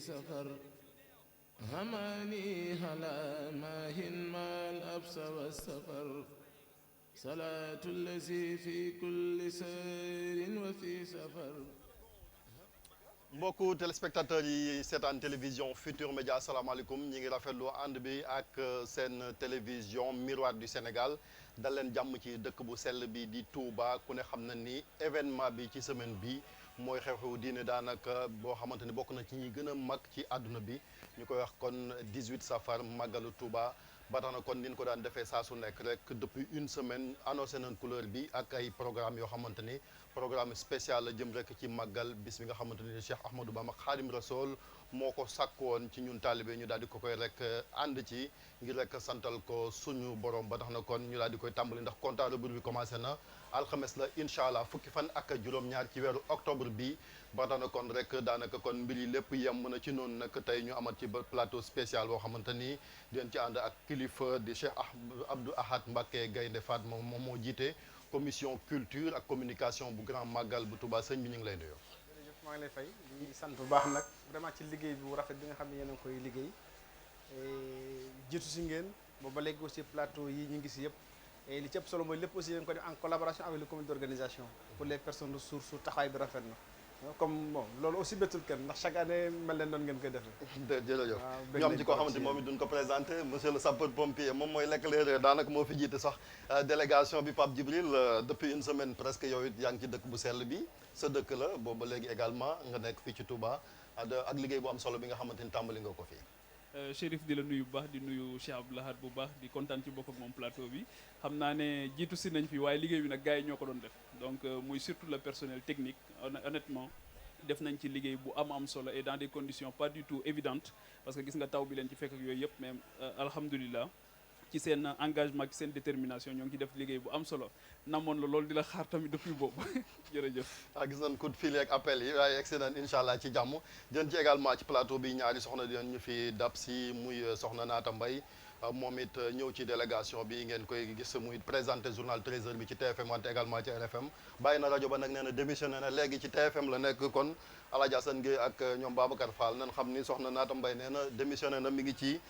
سفر هماني هلا ماهن ما الأبس والسفر صلاة الذي في كل سير وفي سفر. mbokku téléspectateurs yi seetaan télévision Futur Média asalaamaaleykum ñi ngi rafetlu ànd bi ak seen télévision Miroir du Sénégal dal leen jàmm ci dëkk bu sell bi di Touba ku ne xam na ni événement bi ci semaine bi mooy xew-xew diine daanaka boo xamante ni bokk na ci ñi gën a mag ci àdduna bi ñu koy wax kon 18 safar màggalu Touba ba tax na kon ni ñu ko daan defee saa su nekk rek depuis une semaine annoncé nañ couleur bi ak ay programme yoo xamante ni programme spécial la jëm rek ci màggal bis bi nga xamante ni Cheikh Ahmadou Bamba Khadim Rassoul moo ko sàkk woon ci ñun taalibe ñu daal di ko koy rek ànd ci ngir rek santal ko suñu borom ba tax na kon ñu daal di koy tàmbali ndax compte à rebours bi commencé na alxames la incha allah fukki fan ak juróom-ñaar ci weeru octobre bi ba tax na kon rek daanaka kon mbir yi lépp yem na ci noonu nag tey ñu amat ci plateau spécial boo xamante ni dinañ ci ànd ak kilifa di Cheikh Abdou Ahad Mbacké Gaynde Fatma moom moo jiite commission culture ak communication bu grand magal bu Touba sëñ bi ñu ngi lay nuyoo. jërëjëf maa ngi lay fay di sant bu baax nag vraiment ci liggéey bu rafet bi nga xam ne yéen a ngi koy liggéey jiitu si ngeen booba léegi aussi plateau yi ñu ngi si yëpp et li ci ëpp solo mooy lépp aussi dañ ko def en collaboration avec le comité d'organisation pour les personnes ressources su taxawaay bi rafet na comme bon loolu aussi bettul kenn ndax chaque année mel leen doon ngeen koy defee. jërëjëf ñu am ci koo xamante moom it duñ ko présenté monsieur le sapeur pompier moom mooy l'éclaireur daanaka moo fi jiite sax délégation bi Pape Djibril depuis une semaine presque yow it yaa ngi ci dëkk bu sell bi sa dëkk la booba léegi également nga nekk fii ci Touba ak liggéey bu am solo bi nga xamante ni tàmbali nga ko fii. Chérif di la nuyu bu baax di nuyu Cheikh Abdou Lahad bu baax di kontaan ci bokk ak moom plateau bi xam naa ne jiitu si nañ fi waaye liggéey bi nag gars yi ñoo ko doon def donc muy surtout le personnel technique honnêtement def nañ ci liggéey bu am solo et dans des conditions pas du tout évidentes parce que gis nga taw bi leen ci fekk ak yooyu yëpp mais alhamdulilah ci seen engagement ci seen détermination ñoo ngi ci def liggéey bu am solo namoon la loolu di la xaar tamit depuis boobu jërëjëf. gis nañ coup de fil ak appel yi waaye excellent incha allah ci jàmm jën ci également ci plateau bi ñaari soxna dinañ ñu fi dab si muy soxna Naata Mbaye moom it ñëw ci délégation bi ngeen koy gis muy présenté journal 13h bi ci TFM wante également ci RFM bàyyi na rajo ba nag nee na démissionné na léegi ci TFM la nekk kon Alaaji Assane Gueye ak ñoom Babacar Fall nañ xam ni soxna Naata Mbaye nee na démissionné na mi ngi ci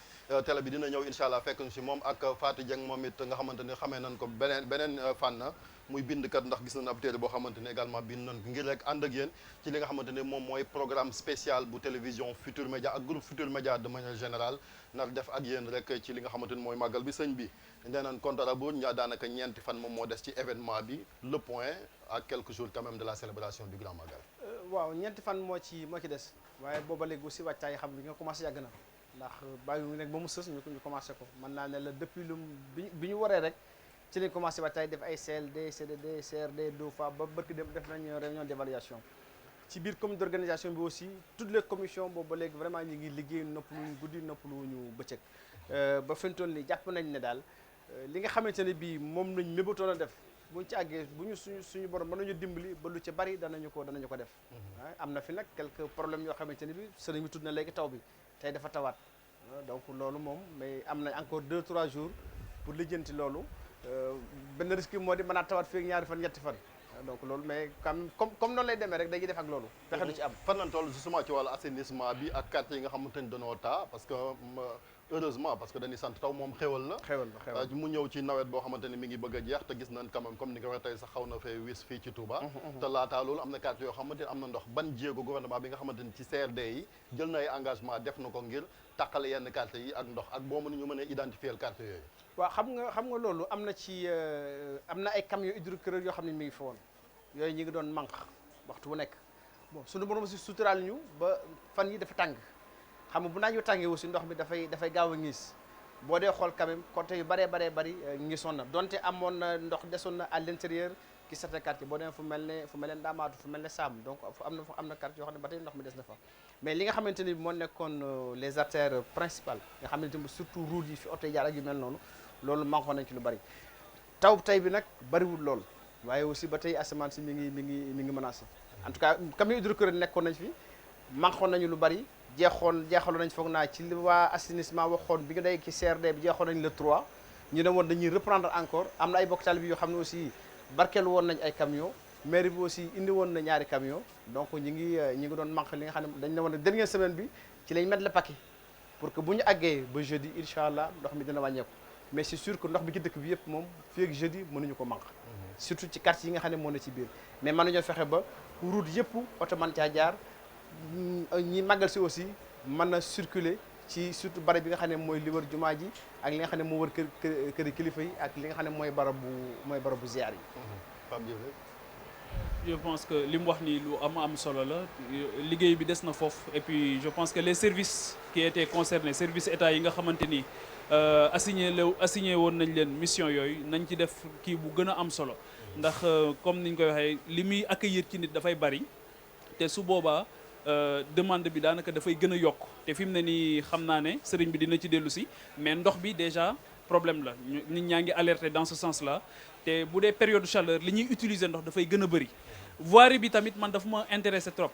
télé bi dina ñëw incha allah fekk ñu si moom ak Fatou Dieng moom it nga xamante ni xamee nañ ko beneen fànn muy bindkat ndax gis nañ ab téere boo xamante ni également bind nañ ko ngir rek ànd ak yéen ci li nga xamante ni moom mooy programme spécial bu télévision Futur Média ak groupe Futur Média de manière générale nar def ak yéen rek ci li nga xamante ni mooy màggal bi sëñ bi nee nañ compte à rebours ñaa daanaka ñeenti fan moom moo des ci événement bi le point à quelques jours quand même de la célébration du grand magal. waaw ñeenti fan moo ci des waaye booba léegi aussi wàccaay xam bi nga commencé yàgg na ndax bàyyi wu nekk ba mu sës ñu commencé ko mën naa ne la depuis lu bi ñu waree rek ci lañ commencé wàccaay def ay CLD CDD CRD deux fois ba bëkk dem def nañ réunion d'évaluation ci biir comité d'organisation bi aussi toutes les commissions boobu ba léegi vraiment ñu ngi liggéey noppaluwuñu guddi noppaluwuñu bëccëg ba fi mu toll nii jàpp nañ ne daal li nga xamante ne bii moom lañ mébatoon a def buñ ci àggee bu ñu suñu borom mën nañu dimbali ba lu ci bari danañu ko def am na fi nag quelques problèmes yoo xamante ne bi sëriñ bi tudd na léegi taw bi tey dafa tawaat donc loolu moom mais am na encore 2-3 jours pour lijjanti loolu benn risque moo di mën a tawaat fii ak ñaari fan ñetti fan donc loolu mais comme noonu lay demee rek dañuy def ak loolu pexe du ci am fan lañ toll justement ci wàllu assainissement bi ak quartier yi nga xamante ni dañoo taa parce que heureusement parce que dañuy sant taw moom xéwal la mu ñëw ci nawet boo xamante ni mi ngi bëgg a jeex te gis nañ quand même comme ni nga waxee tey sax xaw na fee wis fii ci Touba te laataa loolu am na quartier yoo xamante ni am na ndox ban jéego gouvernement bi nga xamante ni ci CRD yi jël na ay engagement def na ko ngir tàqale yenn quartier yi ak ndox ak boo mën ñu mën a identifier quartier yooyu waaw xam nga loolu am na ay camions hydrocureurs yoo xam ne mi ngi fa woon yooyu ñi ngi doon manque waxtu bu nekk bon suñu borom si suturaal ñu ba fan yi dafa tàng xam nga bu naaj wi tàngee aussi ndox mi dafay gaaw a ñiis boo dee xool quand même côté yu bëree bëri ñiisoon na donte amoon na ndox desoon na à l'intérieur ci certains quartiers boo demee fu mel ne Ndamatou fu mel ne Sam donc am na quartier yoo xam ne ba tey ndox mi des na fa mais li nga xamante ni moo nekkoon les artères principales nga xamante ni surtout route yi fi oto yi jaar ak yu mel noonu loolu manqué nañ ci lu bëri taw tey bi nag bëriwul lool waaye aussi ba tey asamaan si mi ngi menacé en tout cas camions hydrocureurs nekkoon nañ fi manqué nañu lu bëri jeexaloon nañ foog naa ci li waa assainissement waxoon bi nga day ci CRD bi jeexoon nañ le 3 ñu ne woon dañuy reprendre encore am na ay bokk taalibe bi yoo xam ne aussi barkeelu woon nañ ay camions mairie bi aussi indi woon na ñaari camion donc ñi ngi doon manque li nga xam ne dañ ne woon ne dernière semaine bi ci lañ mettre le paquet pour que bu ñu àggee ba jeudi incha allah ndox mi dina wàññeeku mais c'est sûr que ndox bi ci dëkk bi yëpp moom fii ak jeudi mënuñu ko manque surtout ci quartier yi nga xam ne moo na ci biir mais mën nañoo fexe ba route yëpp oto man caa jaar ñi màggal si aussi mën a circuler ci surtout barab bi nga xam ne mooy li wër jumaa ji ak li nga xam ne moo wër kër kilifa yi ak li nga xam ne mooy barabu ziar yi. Je pense que li mu wax ni lu am solo la liggéey bi des na foofu et puis je pense que les services qui étaient concernés service état yi nga xamante ni assigné woon nañ leen mission yooyu nañ ci def kii bu gën a am solo ndax comme niñ koy waxee li muy accueillir ci nit dafay bari te su boobaa demande bi daanaka dafay gën a yokk te fi mu ne nii xam naa ne sëriñ bi dina ci dellu si mais ndox bi déjà problème la nit ñaa ngi alerté dans ce sens là te bu dee période chaleur li ñuy utiliser ndox dafay gën a bëri voirie bi tamit man dafa ma intéressé trop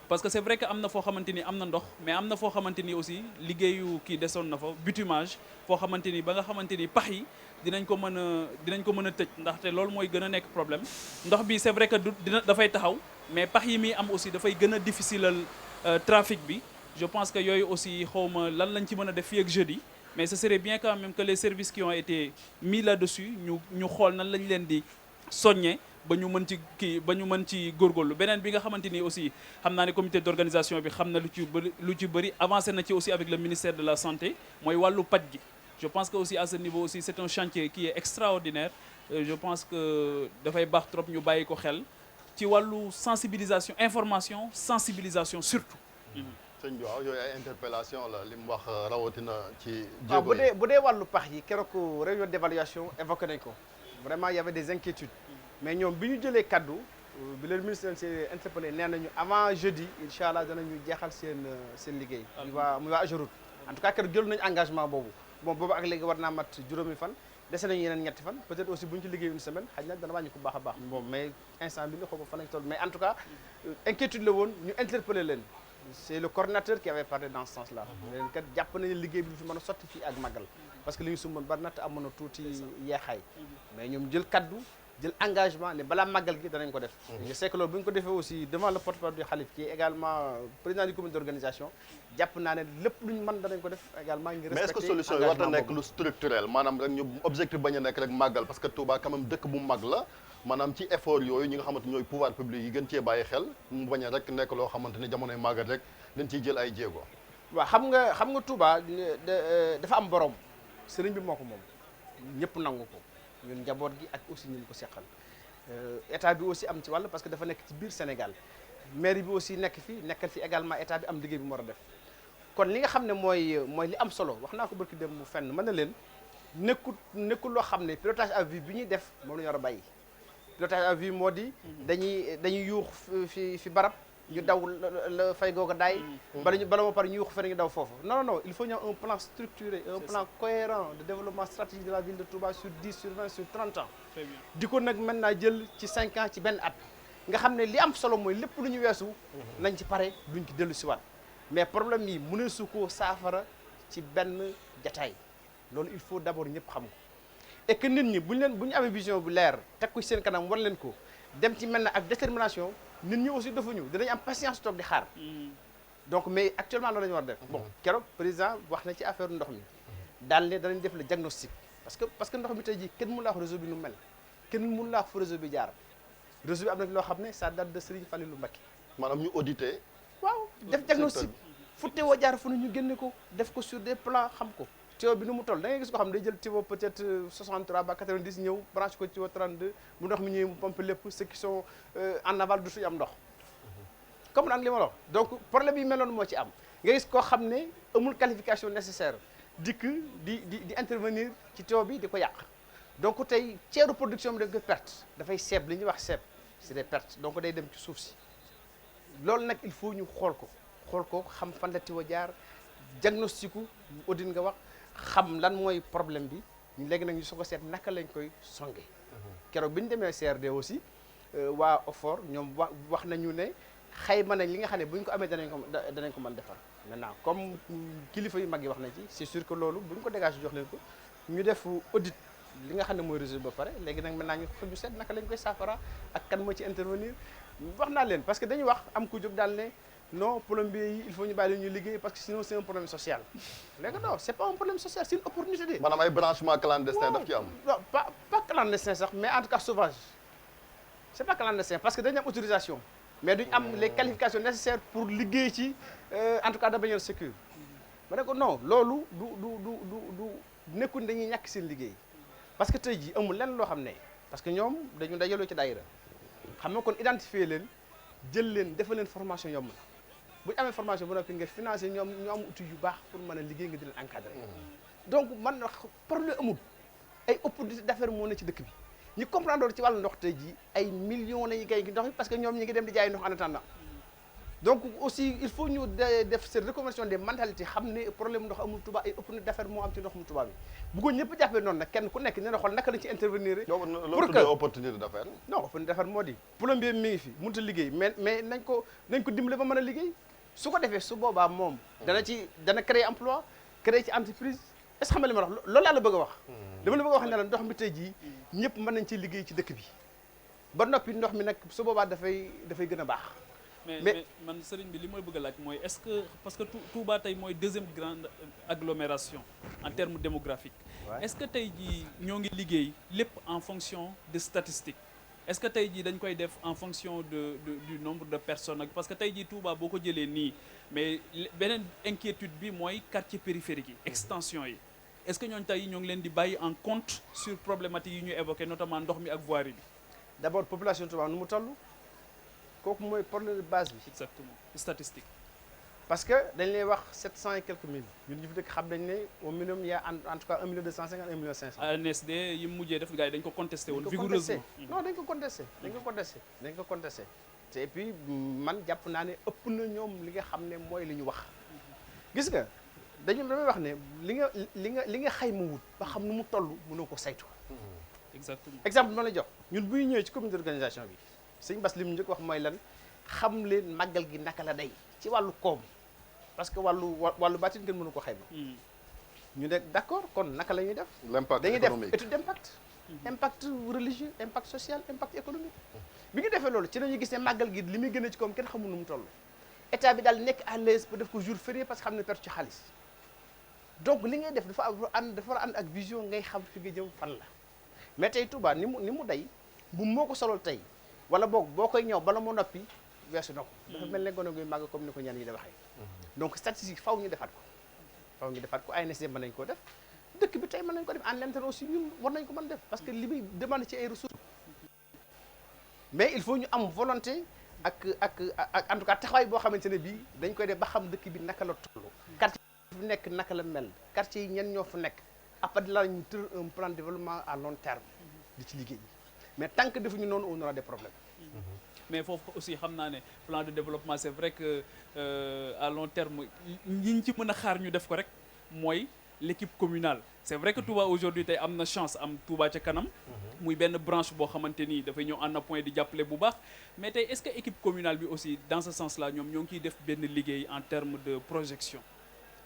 parce que c'est vrai que am na foo xamante ni am na ndox mais am na foo xamante ni aussi liggéeyu kii desoon na fa bitumage foo xamante ni ba nga xamante ni pax yi dinañ ko mën a tëj ndaxte loolu mooy gën a nekk problème ndox bi c'est vrai que dafay taxaw mais pax yi muy am aussi dafay gën a difficilal trafic bi je pense que yooyu aussi xawma lan lañ ci mën a def fii ak jeudi mais ce serait bien quand même que les services qui ont été mis là-dessus ñu xool nan lañ leen di soññe ba ñu mën ci góorgóorlu beneen bi nga xamante ni aussi xam naa ne comité d'organisation bi xam na lu ci bëri avancé na ci aussi avec le ministère de la santé mooy wàllu paj gi je pense que aussi à ce niveau aussi c'est un chantier qui est extraordinaire je pense que dafay baax trop ñu bàyyi ko xel ci wàllu sensibilisation information sensibilisation surtout sëñ bi waaw yooyu ay interpellation la li mu wax rawatina ci waaw bu dee wàllu pax yi keroog réunion d'évaluation évoqué nañ ko vraiment il y avait des inquiétudes mais ñoom bi ñu jëlee kaddu bi leen ministre s'est interpellé nee nañu avant jeudi incha allah danañu jeexal seen liggéey muy waa Ageroute en tout cas keroog jël nañu engagement boobu boobu ak léegi war naa mat juróomi fan dese nañu yeneen ñetti fan peut-être aussi bu ñu ci liggéey une semaine xaj na dana wàññi ko baax a baax bon mais instant bi nga xaw ma fan lañ toll mais en tout cas inquiétude la woon ñu interpellé leen c'est le coordinateur qui avait parlé dans ce sens-là leen kat jàpp nañu liggéey bi du fi mën a sotti fii ak màggal parce que li ñu sumboon bari na te amoon na tuuti yeexaay mais ñoom jël kaddu jël engagement ne balaa màggal gi danañ ko def je sais que loolu bu ñu ko defee aussi devant le porte-parole du khalife qui est également président du comité d'organisation jàpp naa ne lépp lu ñu mën danañ ko def également ngir respecter mais est-ce que solution yi war na nekk lu structurel maanaam rek ñu objectif bañ a nekk rek màggal parce que Touba quand même dëkk bu mag la maanaam ci effort yooyu ñi nga xamante ñooy pouvoir public yi gën cee bàyyi xel mu bañ a rek nekk loo xamante ni jamonoy màggal rek dañ ciy jël ay jéego waaw xam nga Touba dafa am borom sëriñ bi moo ko moom ñëpp nangu ko ñun njaboot gi ak aussi ñu ko seqal état bi aussi am ci wàll parce que dafa nekk ci biir Sénégal mairie bi aussi nekk fi nekkal fi également état bi am liggéey bi mu war a def kon li nga xam ne mooy li am solo wax naa ko barki dem mu fenn mën na leen nekkul loo xam ne pilotage à vue bi ñuy def moom la ñu war a bàyyi pilotage à vue moo di dañuy yuux fi barab ñu daw la fay googa daay bala moo pare ñu yuux feneen ñu daw foofu non il faut ñu am un plan structuré un plan cohérent de développement stratégique de la ville de Touba sur 10 sur 20 sur 30 ans di ko nag maintenant jël ci 5 ans ci benn at nga xam ne li am solo mooy lépp lu ñu weesu nañ ci pare duñ ci dellu siwaat mais problème yi mënee su ko saafara ci benn jataay loolu il faut d'abord ñëpp xam ko et que nit ñi bu ñu amee vision bu leer teg ko ci seen kanam war leen ko dem ci mel na ak détermination nit ñi aussi defuñu dinañ am patience toog di xaar donc mais actuellement loolu la ñu war def bon keroog président wax na ci affaire ndox mi daal ne danañ def le diagnostic parce que ndox mi tey jii kenn mënu la wax réseau bi nu mel kenn mënu la wax fu réseau bi jaar réseau bi am na loo xam ne ça date de Serigne Fallilou Mbacké maanaam ñu auditer waaw def diagnostic fu teewoo jaar fu ne ñu génne ko def ko sur des plans xam ko tuyau bi nu mu toll da ngay gis ko xam ne day jël tuyau peut-être 63 ba 90 ñëw branche ko tuyau 32 bu ndox mi ñëwee mu pompe lépp ceux qui sont en aval du suñu am ndox comme naan li ma la wax donc problème yi mel noonu moo ci am nga gis koo xam ne amul qualification nécessaire dikk di intervenir ci tuyau bi di ko yàq donc tey ceeru production bi dañ koy perte dafay seeb li ñuy wax seeb c'est des pertes donc day dem ci suuf si loolu nag il faut ñu xool ko xam fan la tuyau jaar diagnostiku audit nga wax xam lan mooy problème bi léegi nag ñu soog a seet naka lañ koy songe keroog bi ñu demee CRD aussi waa OFOR ñoom wax nañu ne xayma nañ li nga xam ne bu ñu ko amee danañ ko mën defar maintenant comme kilifa yu mag yi wax nañ ci c'est sûr que loolu bu ñu ko dégagé jox leen ko ñu def audit li nga xam ne mooy réseau ba pare léegi nag maintenant ñu fa ñu seet naka lañ koy saafara ak kan moo ci intervenir wax naa leen parce que dañuy wax am ku jóg daal ne non plombier yi il faut ñu bàyyi leen ñu liggéey parce que sinon c'est un problème social léegi non c'est pas un problème social c'est une opportunité. maanaam ay branchement clandestin daf ci am. non pas clandestin sax mais en tout cas sauvage c'est pas clandestin parce que dañu am autorisation mais duñ am les qualifications nécessaires pour liggéey ci en tout cas de manière sécure ma ne ko non loolu du nekkuñ dañuy ñàkk seen liggéey parce que tey jii amul lenn loo xam ne parce que ñoom dañu dajaloo ci daayira xam nga kon identifier leen jël leen defal leen formation yomb na bu ñu amee formation bu noppi nga financer ñoom ñu am outil yu baax pour mën a liggéey nga di leen encadrer donc man problème amul ay opportunité d'affaires moo ne ci dëkk bi ñu comprendre ci wàllu ndox tey jii ay millions lañuy gay ndox mi parce que ñoom ñi ngi dem di jaay ndox en attendant donc aussi il faut ñu def cette reconversion des mentalités xam ne problème ndox amul Touba ay opportunité d'affaires moo am ci ndox mu Touba bi bu ko ñëpp jàppee noonu nag kenn ku nekk nee na xool naka la ci intervenir pour que opportunité d'affaires non opportunité d'affaires moo di plombier mi ngi fi mënut a liggéey mais nañ ko dimbale ba mën a liggéey su ko defee su boobaa moom dana créer emploi créer ci entreprise est-ce que xam nga li ma wax loolu laa la bëgg a wax dama la bëgg a wax ne la ndox mi tey jii ñëpp mën nañ ci liggéey ci dëkk bi ba noppi ndox mi nag su boobaa dafay gën a baax mais man sëriñ bi li may bëgg a laaj mooy est-ce que parce que Touba tey mooy deuxième grande agglomération en termes démographiques est-ce que tey jii ñoo ngi liggéey lépp en fonction de statistiques est-ce que tey jii dañ koy def en fonction du nombre de personnes parce que tey jii Touba boo ko jëlee nii mais beneen inquiétude bi mooy quartier périphérique yi extension yi est-ce que ñooñu tey ñoo ngi leen di bàyyi en compte sur problématique yi ñu évoqué notamment ndox mi ak voirie bi d'abord population Touba nu mu toll kooku mooy problème de base bi. exactement statistique. parce que dañ lay wax 700 et quelques mille ñun ñu fi dëkk xam nañ ne au minimum il y a en tout cas 1 million 250 1 million 500. ANSD yi mu mujjee def gars yi dañ ko contesté woon vigoureusement. non dañ ko contesté te et puis man jàpp naa ne ëpp na ñoom li nga xam ne mooy li ñu wax. gis nga damay wax ne li nga xayma wut ba xam nu mu toll mënoo ko saytu. exactement exemple ma la jox ñun bu ñu ñëwee ci comité d'organisation bi. sëñ Bass li mu njëkk wax mooy lan xam leen màggal gi naka la day ci wàllu koom parce que wàllu baatin kenn mënu ko xayma ñu ne d'accord kon naka la ñuy def dañuy def étude d'impact impact religieux impact social impact économique bi ñu defee loolu ci la ñuy gis ne màggal gi li muy gën a ci koom kenn xamul nu mu toll état bi daal nekk à l'aise ba def ko jour férié parce que xam ne perte ci xaalis donc li ngay def dafa war a ànd ak vision ngay xam fi nga jëm fan la mais tey Touba ni mu day bu moo ko solol tey wala boog boo koy ñëw bala mu noppi weesu na ko dafa mel ne gone guy màgg comme ni ko ñaan yi da waxee donc statistique faw ñu defaat ko ANSD mën nañ ko def dëkk bi tey mën nañ ko def en l'interne aussi ñun war nañ ko mën def parce que li muy demande ci ay ressources mais il faut ñu am volonté ak en tout cas taxawaay boo xamante ne bii dañ koy def ba xam dëkk bi naka la toll quartier bi nekk naka la mel quartier yi ñen ñoo fa nekk après la ñu tër un plan de développement à long terme di ci liggéey mais tant que defuñu noonu on aura des problèmes. mais foofu aussi xam naa ne plan de développement c'est vrai que à long terme ñi ñu ci mën a xaar ñu def ko rek mooy l'équipe communale c'est vrai que Touba aujourd'hui tey am na chance am Touba ca kanam muy benn branche boo xamante ni dafay ñëw en appoint di jàppale bu baax mais tey est-ce que équipe communale bi aussi dans ce sens-là ñoom ñoo ngi ciy def benn liggéey en termes de projection.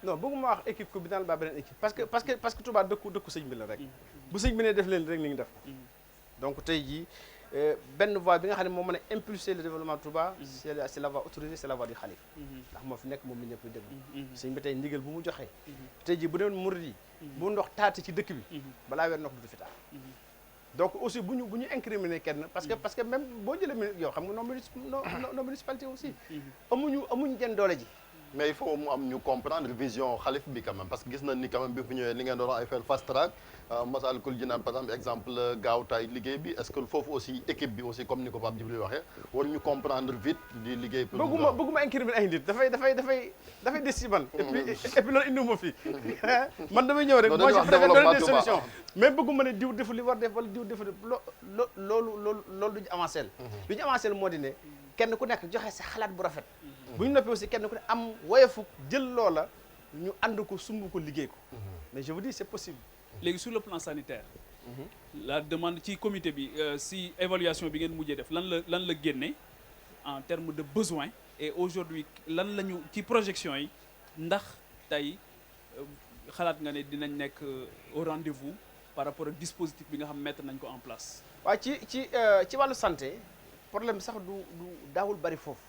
non bëgguma wax équipe communale ba beneen équipe parce que Touba dëkku sëñ bi la rek bu sëñ bi ne def leen rek li ñu def donc tey jii benn voie bi nga xam ne moo mën a impulser le développement Touba c'est la voie autorisée c'est la voie du xalif ndax moo fi nekk moom la ñëpp di déglu sëñ bi tey ndigal bu mu joxee tey jii bu doon murid yi bu ndox taati ci dëkk bi balaa weer ndox du fi taal donc aussi bu ñu incriminer kenn parce que même boo jëlee yow xam nga non municipalité aussi amuñ genn doole ji mais il faut mu am ñu comprendre vision xalif bi quand même parce que gis nañ ni quand même bi fu ñëwee li ngeen doon ay faire fast track Massalikul Jinaan par exemple gaawtaay liggéey bi est-ce que foofu aussi équipe bi aussi comme ni ko Pape Djibril waxee war ñu comprendre vite di liggéey pour bëgguma incriminer ay nit dafay des ci man et puis loolu indi ma fi man damay ñëw rek moi je préfère donner des solutions mais bëgguma ne diw defu li war def wala diw defu loolu duñu avancé lu ñu avancé moo di ne kenn ku nekk joxe sa xalaat bu rafet bu ñu noppee aussi kenn ku ne am woyofu jël loola ñu ànd ko sumb ko liggéey ko mais je vous dis c'est possible léegi sur le plan sanitaire la demande ci comité bi si évaluation bi ngeen mujjee def lan la génne en termes de besoins et aujourd'hui lan la ñu ci projection yi ndax tey xalaat nga ne dinañ nekk au rendez-vous par rapport ak dispositif bi nga xam mettre nañ ko en place. waaw ci wàllu santé problème sax du daawul bari foofu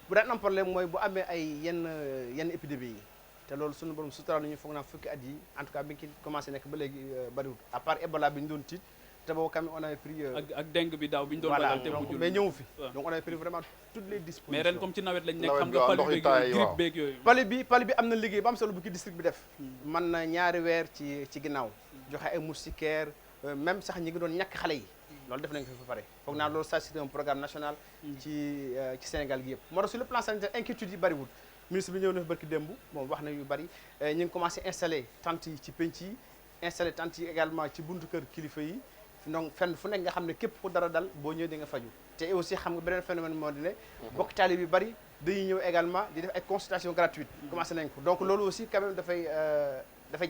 bu daan am problème mooy bu amee ay yenn épidémie yi te loolu suñu borom sutural nañu foog naa fukki at yi en tout cas bi ngi commencé nekk ba léegi bariwul à part Ebola bi ñu doon tiit te boobu quand même on avait pris ak dengue bi daaw bi ñu doon voilà bagal te mujjul mais ñëwu fi donc on avait pris vraiment toutes les dispositions mais ren comme ci nawet lañ nekk Nawet xam bi nga waaw, palu ndox yi beeg taay, yooyu waaw. grippe beeg yooyu. pali bi am na liggéey ba am solo bu ki district bi def man na ñaari weer ci ginnaaw joxe ay moustiquaires même sax ñi ngi doon ñàkk xale yi loolu def nañ ko fi ba pare foog naa loolu ça c'est un programme national ci Sénégal gi yëpp moo tax sur le plan sanitaire inquiétude yi bariwul ministre bi ñëw na fi barki démb moom wax na yu bari ñu ngi commencé installer tentes yi ci penc yi installer tentes yi également ci buntu kër kilifa yi donc fenn fu nekk nga xam ne képp ku dara dal boo ñëwee di nga faju te aussi xam nga beneen phénomène moo di ne bokk taali bi bari dañuy ñëw également di def ay consultation gratuite commencé nañ ko donc loolu aussi quand même dafay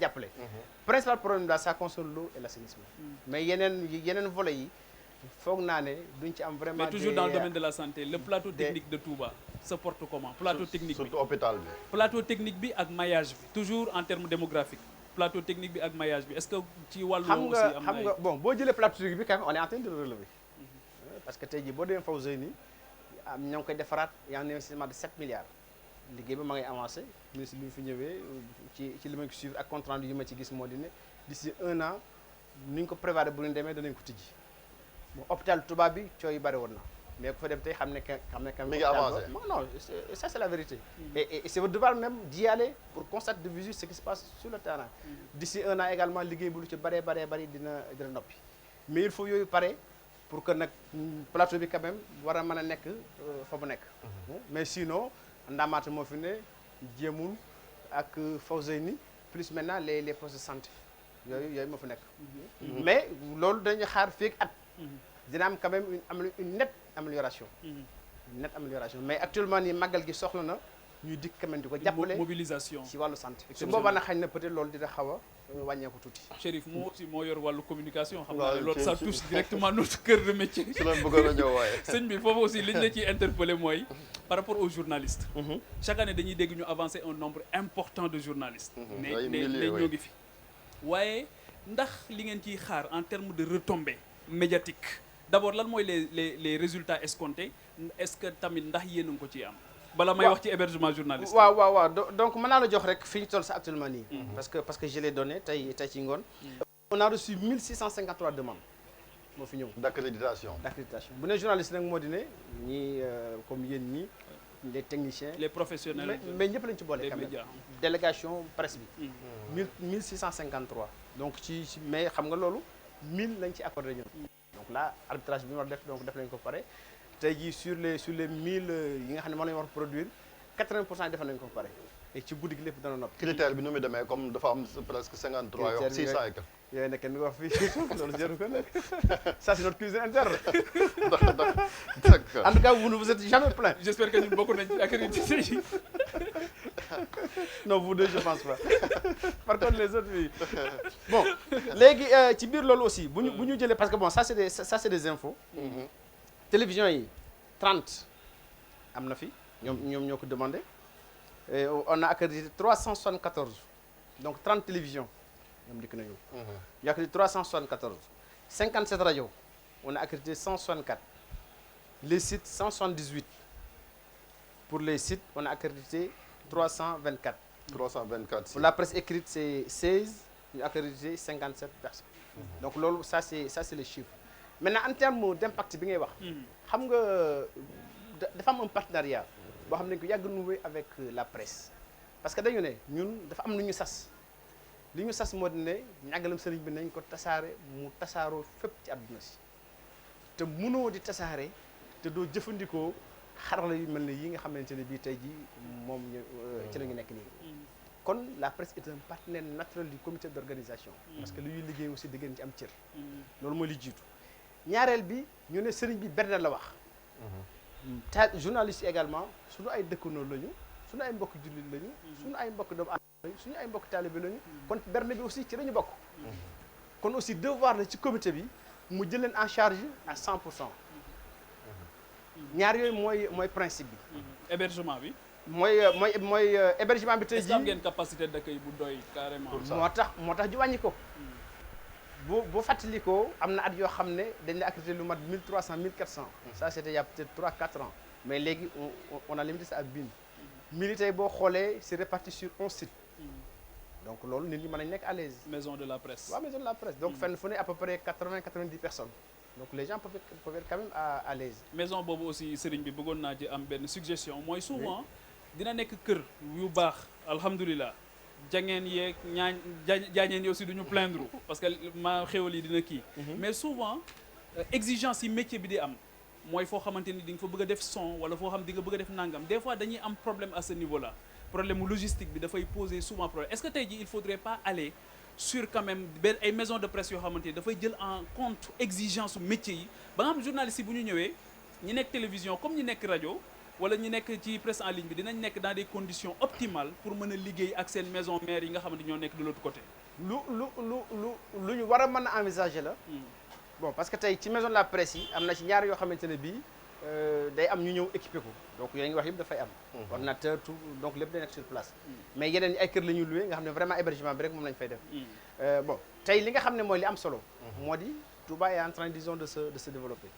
jàppale principal problème daal ça concerne l'eau et l'assainissement mais yeneen volets yi foog naa ne duñ ci am vraiment mais toujours dans le domaine de la santé le plateau technique de Touba se porte comment plateau technique bi surtout hôpital bi. plateau technique bi ak maillage bi toujours en termes démographiques plateau technique bi ak maillage bi est-ce que ci wàllu aussi am na xam nga bon boo jëlee plateau technique bi quand même on est en train de le relever parce que tey jii boo demee Fawzeyni ñoo ngi koy defaraat y a un investissement de 7 milliards liggéey ba ma ngay avancé ministre bi mu fi ñëwee ci li ma ko suivre ak compte rendu yi ma ci gis moo di ne d'ici 1 an ni ñu ko préparé bu ñu demee danañ ko tijji bon hôpital Touba bi coow yi bari woon na mais ku fa dem tey xam ne mi ngi avancé non ça c'est la vérité et c'est votre devoir même d'y aller pour constater de visu ce qui se passe sur le terrain d'ici 1 an également liggéey bu lu ci bari dina noppi mais il faut yooyu pare pour que nag plateau bi quand même war a mën a nekk fa mu nekk mais sinon Ndamatou moo fi ne Jéemul ak Fawzeyni plus maintenant les postes de santé yooyu moo fi nekk mais loolu dañu xaar fii ak at dina am quand même une nette amélioration mais actuellement nii màggal gi soxla na ñuy dikk quand même di ko jàppale mobilisation ci wàllu santé su boobaa nag xañ na peut-être loolu dina xaw a wàññeeku tuuti Chérif moo aussi moo yor wàllu communication xam naa waaw, ne loolu ci- ça touche directement notre cœur de métier ci lañ bëggoon a ñëw waaye. sëñ bi foofu aussi li ñu la ciy interpellé mooy par rapport aux journalistes chaque année dañuy dégg ñu avancer un nombre important de journalistes ay ne milliers, ñoo ngi fi waaye ndax li ngeen ciy xaar en termes de retombées médiatiques d'abord lan mooy les résultats escomptés est-ce que tamit ndax yéen a ngi ko ciy am bala may wax ci hébergement journaliste waaw donc mën naa la jox rek fi ñu toll sa actuellement nii parce que je l'ai donné tey ci ngoon on a reçu 1653 demandes moo fi ñëw d'accréditation. d'accréditation bu ne journaliste nag moo di ne ñii comme yéen ñii les techniciens les professionnels mais ñëpp lañ ci boole des quand même médias délégation presse bi 1653 donc mais xam nga loolu 1000 lañ ci accordé ñun donc là arbitrage bi ñu war def donc def nañ ko pare tey jii sur les 1000 yi nga xam ne moom la ñu war produire 80% defal nañ ko pare et ci guddi gi lépp dana noppi critère bi nu muy demee comme dafa am presque 53 yoo 600 et que. yooyu nekk ni nga wax fii loolu jëru ko nag ça c'est notre cuisine interne d'accord. en tout cas vous êtes jamais plein j'espère que ñun bokk nañ ci accrédité yi non vous deux je pense pas par contre les autres oui bon léegi ci biir loolu aussi bu ñu jëlee parce que bon ça c'est des infos télévision yi 30 am na fi ñoom ñoo ko demandé et on a accrédité 374 donc 30 télévisions ñoom dikk nañu ñu accrédité 374 57 radios on a accrédité 164 les sites 178 pour les sites on a accrédité 324 324 pour la presse écrite c'est 16 ñu accrédité 57 personnes donc loolu ça c'est les chiffres maintenant en termes d'impact bi ngay wax xam nga dafa am un partenariat boo xam ne ko yàgg noué avec la presse parce que dañu ne ñun dafa am lu ñu sas li ñu sas moo di ne ñàggalam sëriñ bi nañ ko tasaare mu tasaaroo fépp ci àdduna si te mënoo di tasaare te doo jëfandikoo xarala yu mel ne yi nga xamante ne bii tey jii moom ci la ñu nekk nii kon la presse est un partenaire naturel du comité d'organisation parce que li ñuy liggéey aussi da ngeen ci am cër loolu mooy li jiitu ñaareel bi ñu ne sëriñ bi berne la wax ta journalistes yi également suñu ay dëkkandoo lañu suñu ay mbokk jullit lañu suñu ay mbokk doomu aadama lañu suñu ay mbokk taalibe lañu kon berne bi aussi ci lañu bokk kon aussi devoir la ci comité bi mu jël leen en charge à 100% ñaar yooyu mooy principe bi hébergement bi mooy hébergement bi tey est-ce que am jii ngeen capacité d'accueil bu doy carrément moo tax ñu wàññi ko boo fàttalikoo am na at yoo xam ne dañ la accrédité lu mat 1300 1400. Ça c'était il y a peut-être 3 4 ans. Mais léegi on a limité ça à 1000. 1000 tey boo xoolee c'est réparti sur 11 sites. Donc loolu nit ñi mën nañu nekk à l'aise. Maison de la presse. waaw maison de la presse. Donc fenn fu ne à peu près 80 90 personnes. Donc les gens peuvent être quand même à l'aise. Maison boobu aussi sëriñ bi bëggoon naa ci am benn suggestion mooy souvent dina nekk kër yu baax alhamdulilah jangeen yeeg jaañeen yi aussi duñu plaindre parce que ma xéwal yi dina kii. Mais souvent exigence yi métier bi di am mooy foo xamante ni di nga fa bëgg a def son wala foo xam di nga bëgg a def nangam des fois dañuy am problème à ce niveau là problème mu logistique bi dafay poser souvent problème est-ce que tey jii il faudrait pas aller sur quand même benn ay maison de presse yoo xamante ni dafay jël en compte exigence su métier yi ba nga xam journaliste yi bu ñu ñëwee ñi nekk télévision comme ñi nekk rajo wala ñi nekk ci presse en ligne bi dinañ nekk dans des conditions optimales pour mën a liggéey ak seen maison mère yi nga xamante ñoo nekk de l'autre côté. lu ñu war a mën a envisager la. Bon parce que tey ci maison de la presse yi am na ci ñaar yoo xamante ne bii day am ñu ñëw équipé ko donc yooyu ngi wax yëpp dafay am. ordinateur tout donc lépp day nekk sur place. Mais yeneen ñi ay kër la ñuy loué nga xam ne vraiment hébergement bi rek moom lañ fay def. Bon tey li nga xam ne mooy li am solo. moo di Touba est en train disons de se développer.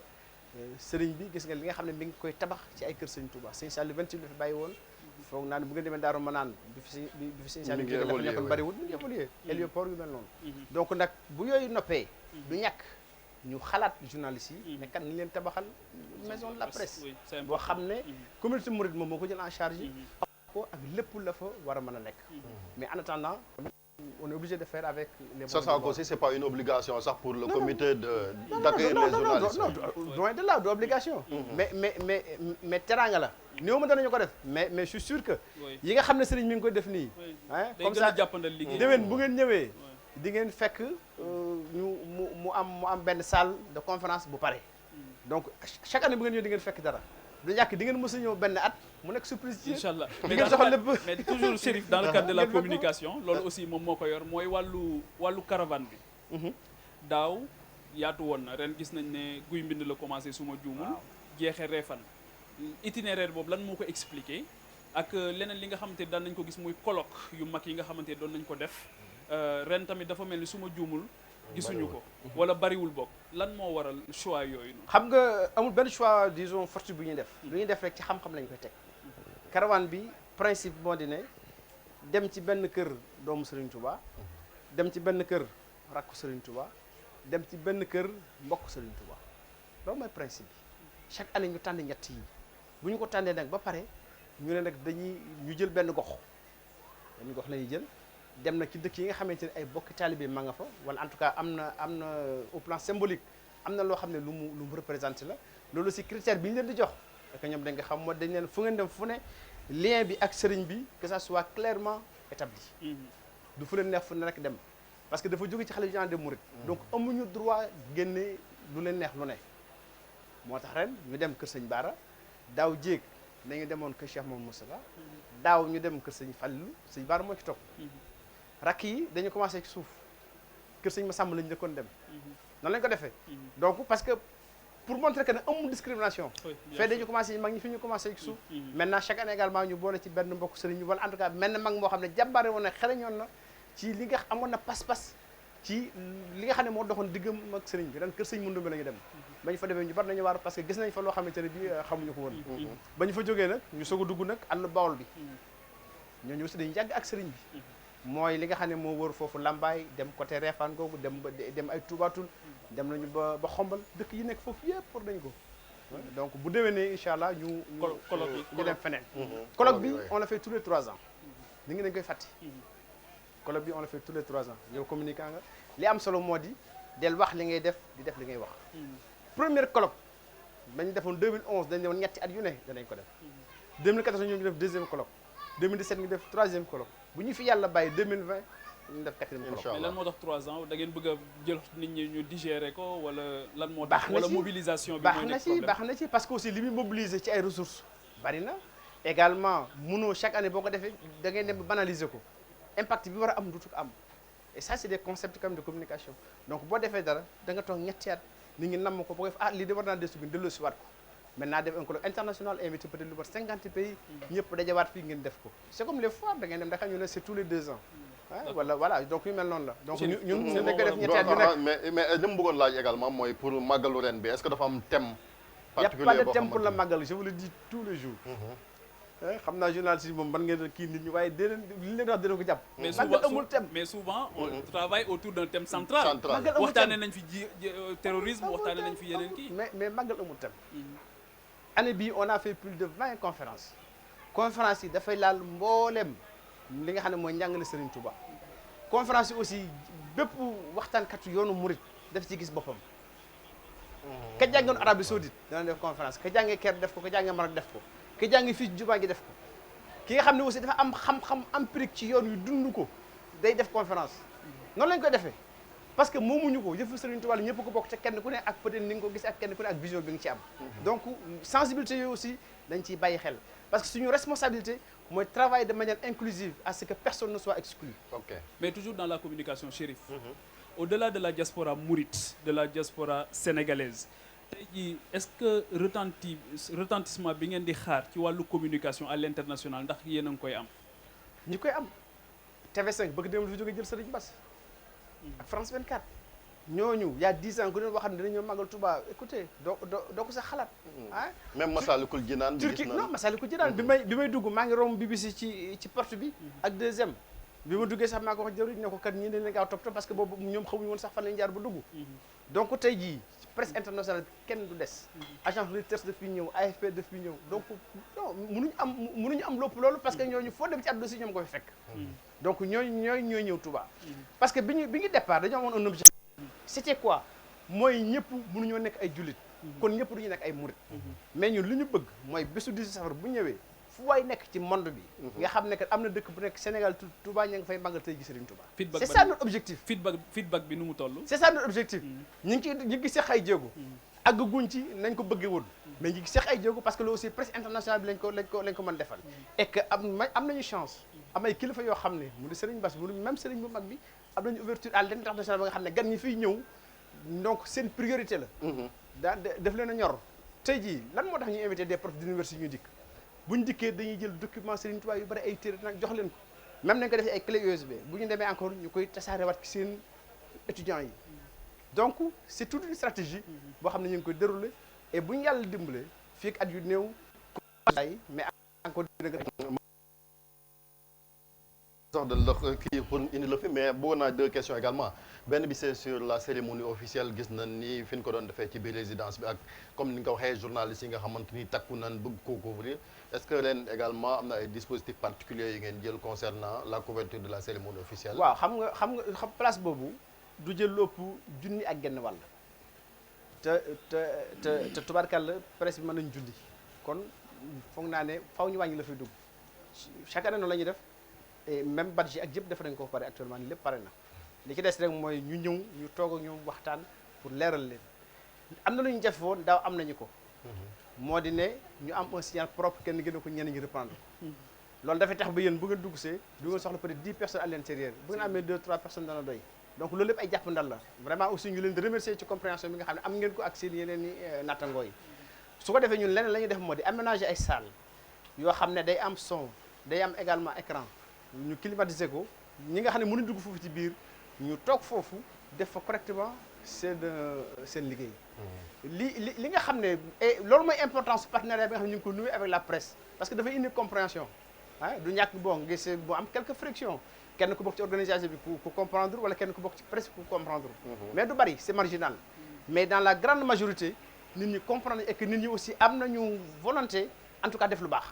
Sëriñ bi gis nga li nga xam ne mi ngi koy tabax ci ay kër Sëriñ Touba Sëriñ Saliou 28 la fi bàyyi woon. foog naa ne bu ngeen demee Daaru Manaan bi fi Sëriñ Saliou jógee la fa nekkoon bariwul mi ngi évolué. Héliport yu mel noonu. Donc nag bu yooyu noppee du ñàkk. ñu xalaat journalistes yi. ne kat ni leen tabaxal maison de la presse. boo xam ne communauté mouride moom moo ko jël en charge. ko ak lépp la fa war a mën a nekk. Mais en attendant on est obligé de faire avec les moyens. Ça aussi c'est pas une obligation sax pour le comité d'accueillir les journalistes. Non loin de là du obligation. mais teraanga la. néew ma danañu ko def mais je suis sûr que. yi nga xam ne sëriñ mi ngi koy def nii. comme ça jàppandal liggéey déwén bu ngeen ñëwee. di ngeen fekk mu am benn salle de conférence bu pare. Donc chaque année bu ngeen ñëw di ngeen fekk dara. du ñàkk di ngeen mës a ñëw benn at mu nekk surprise ci. incha allah di ngeen soxla lépp. mais toujours Chérif dans le cadre de la communication loolu aussi moom moo ko yor mooy wàllu caravane bi. daaw yaatu woon na ren gis nañ ne guy mbind la commencé suma juumul. jeexee reefan itinéraire boobu lan moo ko expliqué ak leneen li nga xamante daan nañ ko gis muy colloque yu mag yi nga xamante doon nañ ko def. ren tamit dafa mel ni suma juumul gisuñu ko wala bariwul bokk lan moo waral choix yooyu noonu. xam nga amul benn choix disons fortuit bu ñuy def lu ñuy def rek ci xam-xam lañ koy teg. caravane bi principe moo di ne dem ci benn kër doomu Serigne Touba dem ci benn kër rakku Serigne Touba dem ci benn kër mbokk Serigne Touba loolu mooy principe bi chaque année ñu tànn ñett yi bu ñu ko tànnee nag ba pare ñu ne nag ñu jël benn gox la ñuy jël. dem na ci dëkk yi nga xamante ne ay bokki taalibe ma nga fa wala en tout cas am na au plan symbolique am na loo xam ne lu mu représenté la loolu aussi critère bi ñu leen di jox parce que ñoom dañ nga xam moo dañ leen fu ngeen dem fu ne lien bi ak sëriñ bi que ça soit clairement établi. du fu leen neex fu ne rek dem parce que dafa jóge ci xalifa général des mourides. Donc amuñu droit génne lu leen neex lu ne. moo tax ren ñu dem kër sëñ Baara daaw jéeg nañu demoon kër Cheikh Mamadou Moustapha daaw ñu dem kër sëñ Fallou sëñ Baara moo ci topp. rakk yi dañu commencé ci suuf kër sëñ Massamba lañu dëkkoon dem. noonu lañu ko defee. donc parce que pour montrer que ne amul discrimination. fee dañu commencé mag ñi fi ñu commencé ci suuf. maintenant chaque année également ñu boole ci benn mbokk sëriñ wala en tout cas benn mag moo xam ne jàmbaare woon na xereñoon na ci li nga amoon na pas-pas ci li nga xam ne moo doxoon diggam ak sëriñ bi ren kër sëñ Mundumbe la ñu dem. ba ñu fa demee ñu bari nañu waar parce que gis nañ fa loo xamante ne bii xamuñu ko woon. ba ñu fa jógee nag ñu soog a dugg nag àll Bawol bi. ñooñu aussi dañu yàgg ak sëriñ bi. mooy li nga xam ne moo wër foofu Lambaay dem côté Réfane googu dem ay Toubatoul dem nañu ba Xombal dëkk yi nekk foofu yëpp pour nañu ko donc bu déwénee incha allah ñu dem feneen colloque bi on le fait tous les 3 ans ni ngi dañ koy fàtti colloque bi on le fait tous les 3 ans yow communicant nga li am solo moo di del wax li ngay def di def li ngay wax premier colloque bañu defoon 2011 dañ defoon ñetti at yu ne danañ ko def 2014 ñu def deuxième colloque 2017 ñu def troisième colloque bu ñu fi yàlla bàyyi 2020 ñu def quatrième colloque. mais lan moo tax 3 ans da ngeen bëgg a jël nit ñi ñu digérer ko wala lan moo tax wala mobilisation bi mooy nekk problème baax na ci parce que aussi li muy mobiliser ci ay ressources bari na également mënoo chaque année boo ko defee da ngay dem banaliser ko impact bi war a am dutu ko am et ça c'est des concepts quand même de communication donc boo defee dara da nga toog ñetti at nit ñi namm ko boo ko def lii de war naa desu gën delloo si waat ko maintenant def un colloque international invité peut-être lu mat 50 pays ñëpp dajawaat fii ngeen def ko c'est comme les foires da ngeen dem Dakar ñu ne c'est tous les 2 ans wala voilà donc yu mel noonu la donc Chérif, ñun dañ ko def ñetti at yu nekk. mais li mu bëggoon laaj également mooy pour màggalu ren bi est-ce que dafa am thème y a particulier pas de boo thème pour la xamante màggal je vous le dis tous les jours. xam naa journaliste yi moom ban ngeen kii nit ñi waaye déedéet li leen wax dina ko jàpp. mais màggal amul thème. mais souvent on travaille autour d'un thème central. màggal amul waxtaane thème nañ fi terrorisme waxtaane nañ fi yeneen kii. mais màggal amul thème. année bii on a fait plus de 20 conférences. conférences yi dafay laal mbooleem li nga xam ne mooy njàngale Serigne Touba. conférence yi aussi bépp waxtaankatu yoonu murit daf ci gis boppam. ka jàngoon Arabie Saoudite dana def conférence ka jàngee Caire def ko ka jàngee Maroc def ko ka jàngee fii Juba gi def ko ki nga xam ne aussi dafa am xam-xam empirique ci yoon yu dund ko day def conférence noonu lañ koy defee parce que moomuñu ko yëfu Serigne Touba ñëpp ko bokk ca kenn ku ne ak peut-être ni nga ko gis ak kenn ku ne ak vision bi nga ci am donc sensibilité yooyu aussi dañ ciy bàyyi xel parce que suñu responsabilité mooy travailler de manière inclusive à ce que personne ne soit exclu. ok mais toujours dans la communication Chérif. Au-delà de la diaspora mouride, de la diaspora sénégalaise, tey jii est-ce que retentissement bi ngeen di xaar ci wàllu communication à l'international ndax yéen a ngi koy am. ñi koy am TV5 bëgg dem fi jóge jël Serigne Bass ak France 24 ñooñu y a 10 ans ku ne waxam ne dinañoo màggal Touba écoutez doo ko sax xalaat ah. même Massalikul Jinaan bi Turquie gis na non Massalikul Jinaan bi may dugg maa ngi romb BBC ci porte bi ak deuxième. bi ma duggee sax maa ko wax jëwriñ ne ko kat ñii dañ leen gaaw toppatoo parce que boobu ñoom xamuñu woon sax fan lañu jaar ba dugg donc tey jii presse internationale kenn du des agence Reuters daf fi ñëw AFP daf fi ñëw donc non mënuñu am lépp loolu parce que ñooñu foo dem ci àdduna si ñoom ko fi fekk donc ñooy ñëw Touba parce que bi ñu départ dañoo amoon un objectif c'était quoi mooy ñëpp mënuñoo nekk ay jullit kon ñëpp duñu nekk ay murit mais ñun li ñu bëgg mooy bésu 18 safar bu ñëwee fu waay nekk ci monde bi nga xam ne que am na dëkk bu nekk Sénégal Touba ña nga fay màggal tey gis Serigne Touba c'est ça notre objectif feedback bi nu mu toll c'est ça notre objectif ñu ngi seex ay jéego àgg guñ ci nañ ko bëggee woon mais ñu ngi seex ay jéego parce que loolu aussi presse internationale bi lañ ko mën defal et que am nañu chance am ay kilifa yoo xam ne mu di Serigne Bass mu di même Serigne bu mag bi am nañu ouverture à l'international ba nga xam ne gan ñi fiy ñëw donc seen priorité la def leen a ñor tey jii lan moo tax ñuy invité des profs d'université ñu dikk bu ñu dikkee dañuy jël document Serigne Touba yu bari ay téere nag jox leen ko même nañ ko defee ay clé USB bu ñu demee encore ñu koy tasaarewaat ci seen étudiants yi donc c'est toute une stratégie boo xam ne ñu ngi koy dérouler et bu ñu yàlla dimbalee fii ak at yu néew mais encore sax de la kii pour indi la fi mais bëggoon naa 2 questions également benn bi c'est sur la cérémonie officielle gis nañ ni fi ñu ko doon defee ci biir résidence bi ak comme ni nga ko waxee journalistes yi nga xamante ni takku nañ bëgg koo couvrir est-ce que ren également am na ay dispositifs particuliers yi ngeen jël concernant la couverture de la cérémonie officielle. waaw xam nga place boobu du jël lépp junni ak genn wàll te tubaarkàlla presse bi mën nañ julli kon foog naa ne faw ñu wàññi la fay dugg chaque année noonu la ñuy def et même badge yi ak yëpp def nañ ko pare actuellement ni lépp pare na li ci des rek mooy ñu ñëw ñu toog ak ñoom waxtaan pour leeral leen am na lu ñu jafe woon daaw am nañu ko moo di ne ñu am un signal propre kenn gën a ko ñenn ñi reprendre loolu dafay tax ba yéen bu ngeen dugg see du ngeen soxla peut-être 10 personnes à l'intérieur bu ngeen amee 2-3 personnes dana doy donc loolu lépp ay jàppandal la vraiment aussi ñu leen di remercier ci compréhension bi nga xam ne am ngeen ko ak seen yeneen i nattangoo yi su ko defee ñun leneen la ñuy def moo di aménager ay salles yoo xam ne day am son day am également écran ñu climatiser ko ñi nga xam ne mënuñ dugg foofu ci biir ñu toog foofu def fa correctement seen liggéey li nga xam ne loolu mooy importance partenariat bi nga xam ne ñu ngi ko nouer avec la presse parce que dafay indi compréhension du ñàkk bon gis bu am quelques frictions kenn ku bokk ci organisation bi ku comprendre wala kenn ku bokk ci presse ku comprendre mais du bari c'est marginal mais dans la grande majorité nit ñi comprendre et que nit ñi aussi am nañu volonté en tout cas def lu baax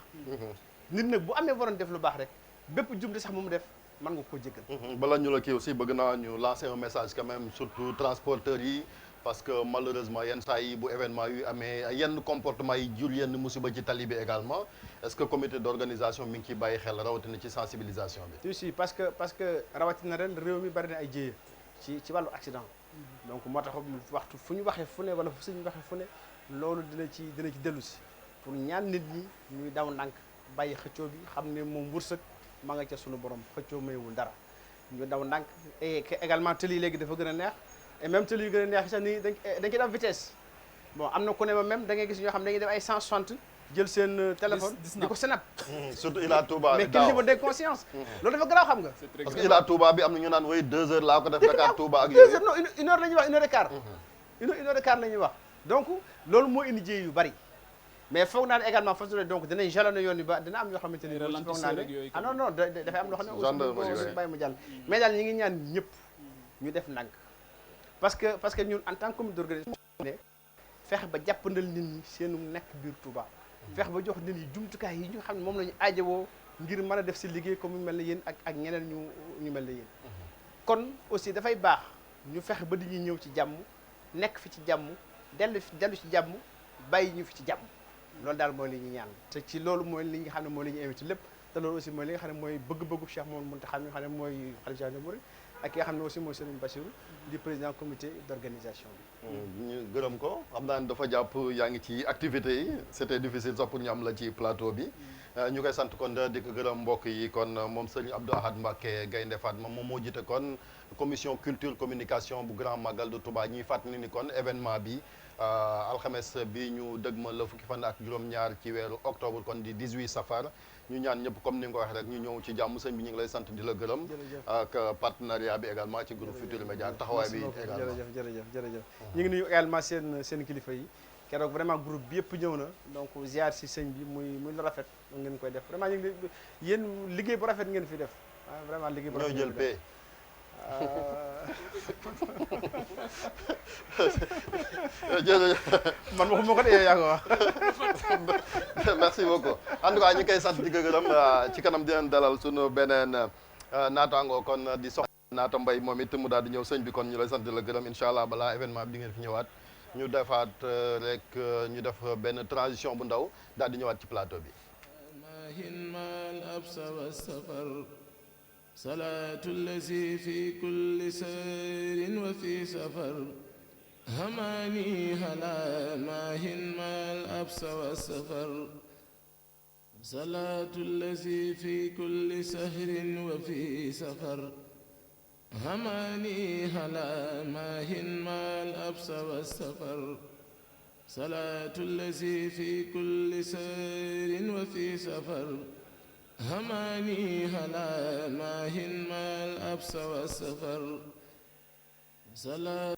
nit nag bu amee volonté def lu baax rek bépp jumte sax mu def mën nga ko jéggal bala ñu la kii aussi bëgg naa ñu lancer un message quand même surtout transporteurs yi parce que malheureusement yenn saa yi bu événement yu amee yenn comportement yi jur yenn musiba ci tali bi également est-ce que comité d'organisation mi ngi ciy bàyyi xel rawatina ci sensibilisation bi. si parce que rawatina ren réew mi bari na ay jéye ci wàllu accident donc moo tax waxtu fu ñu waxee fu ne wala fu suñu waxee fu ne loolu dina ci dellu si pour ñaan nit ñi ñuy daw ndànk bàyyi xëccoo bi xam ne moom wërsëg ma nga ca sunu borom xëccoo mayewul dara ñu daw ndànk et également tëli léegi dafa gën a neex et même tëli yu gën a neex sax nii dañ koy def vitesse bon am na ku ne ma même da ngay gis ñoo xam ne dañuy def ay 160 jël seen téléphone di di ko snap surtout Ila Touba mais quel niveau de conscience loolu dafa garaaw xam nga c'est très parce que grave. Ila Touba bi am na ñu naan way 2 heures laa ko def Dakar Touba ak 2 heures yooyu non une heure la ñuy wax une heure et quart une heure et quart la ñuy wax donc loolu moo indi jéey yu bari mais foog naa ne également façon donc dinañ jalonné yoon yu ba dina am yoo xamante ni foog naa ne ah non non dafay am loo xam ne Gendarmerie, aussi ouais. bàyyi mu jàll mais daal ñi ngi ñaan ñëpp ñu def ndànk parce que ñun en tant que comité d'organisation ne fexe ba jàppandal nit ñi seenu nekk biir Touba fexe ba jox nit ñi jumtukaay yi ñu xam ne moom la ñu aajowoo ngir mën a def si liggéey comme ñu mel ne yéen ak ñeneen ñu mel ne yéen kon aussi dafay baax ñu fexe ba di ñuy ñëw ci jàmm nekk fi ci jàmm dellu ci jàmm bàyyi ñu fi ci jàmm loolu daal mooy li ñu ñaan te ci loolu mooy li nga xam ne mooy li ñu invité lépp te loolu aussi mooy li nga xam ne mooy bëgg-bëggu Cheikh Mouhamadou Mountakha mi nga xam ne mooy khalife général des mourides ak ki nga xam ne aussi mooy Serigne Bassirou di président comité d'organisation bi ñu gërëm ko xam naa ne dafa jàpp yaa ngi ci activités yi c'était difficile sax pour ñu am la ci plateau bi ñu koy sant kon di ko gërëm mbokk yi kon moom Serigne Abdou Ahad Mbacké Gaïndé Fatma moom moo jiite kon commission culture communication bu Grand Magal de Touba ñuy fàttali ni kon événement bi alxames bi ñu dëgmal la fukki fan ak juróom-ñaar ci weeru octobre kon di 18 safar ñu ñaan ñëpp comme ni nga ko waxee rek ñu ñëw ci jàmm sëñ bi ñu ngi lay sant di la gërëm ak partenariat bi également ci groupe Futurs Médias taxawaay bi également jërëjëf ñu ngi nuyu également seen kilifa yi keroog vraiment groupe bi yëpp ñëw na donc ziar si sëñ bi muy lu rafet ngeen koy def vraiment ñu ngi yéen liggéey bu rafet ngeen fi def vraiment liggéey bu rafet ñoo jël paie jërëjëf man waxuma ko de yow yaa ko wax merci beaucoup en tout cas ñu koy sant di ko gërëm ci kanam dinañ dalal sunu beneen naataango kon di soxna Naata Mbaye moom it mu daal di ñëw sëñ bi kon ñu lay sant di la gërëm incha allah balaa événement bi di ngeen fi ñëwaat ñu defaat rek ñu def benn transition bu ndaw daal di ñëwaat ci plateau bi. salaatu allazi fi kulli sayrin wa fi safar hamaani hala maahin maal absa wa safar salaatu allazi fi kulli sahrin wa fi safar hamaani hala maahin maal absa wa safar salaatu allazi fi kulli sayrin wa fi safar هماني هلا ماهن ما الأبس والسفر صلاة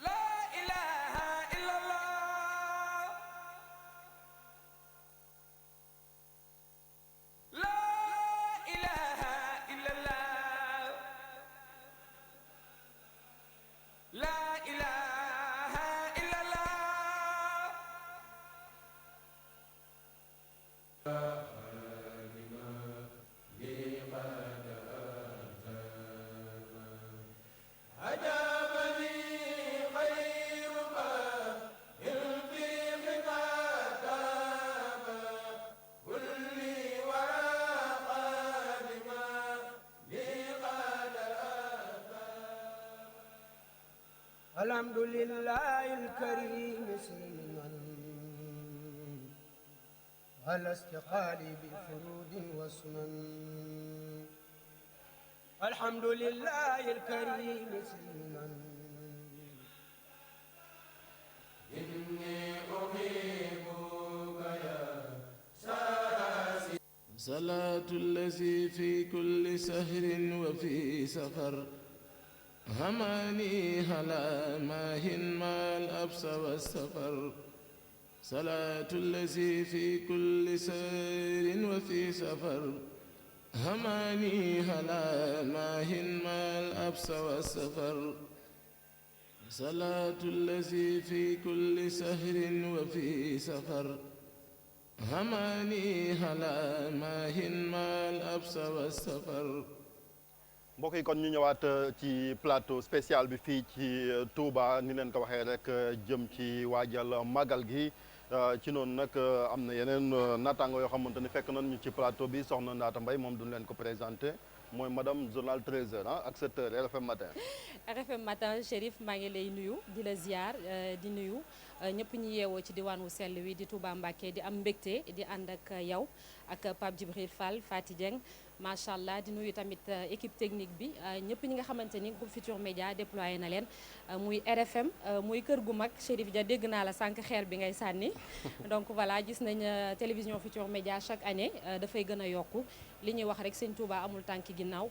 لا إله إلا الله لا إله إلا الله لا إله إلا الله الحمد لله الكريم سلما على استقالي بفرود وسنن الحمد لله الكريم سلما إني أحبك يا سارسي صلاة الذي في كل سهر وفي سفر هماني هلا ماهن ما الأبس والسفر صلاة الذي في كل سير وفي سفر هماني هلا ماهن ما الأبس والسفر صلاة الذي في كل سهر وفي سفر هماني هلا ماهن ما الأبس والسفر mbokk yi kon ñu ñëwaat ci plateau spécial bi fii ci Touba ni leen ko waxee rek jëm ci waajal màggal gi ci noonu nag am na yeneen naataango yoo xamante ni fekk nañ ñu ci plateau bi soxna Naata Mbaye moom duñ leen ko présenté mooy madame journal 13h ak 7h RFM matin. RFM matin Chérif maa ngi lay nuyu di la ziar di nuyu ñëpp ñi yeewoo ci diwaan wu sell wi di Touba Mbacké di am mbégte di ànd ak yow ak Pape Djibril Fall Fati Dieng macha allah di nuyu tamit équipe technique bi ñëpp ñi nga xamante ni groupe Futurs Médias déployé na leen muy RFM muy kër gu mag Chérif Dia dégg naa la sànq xeer bi ngay sànni donc voilà gis nañ télévision Futurs Médias chaque année dafay gën a yokku li ñuy wax rek sëñ Touba amul tànki ginnaaw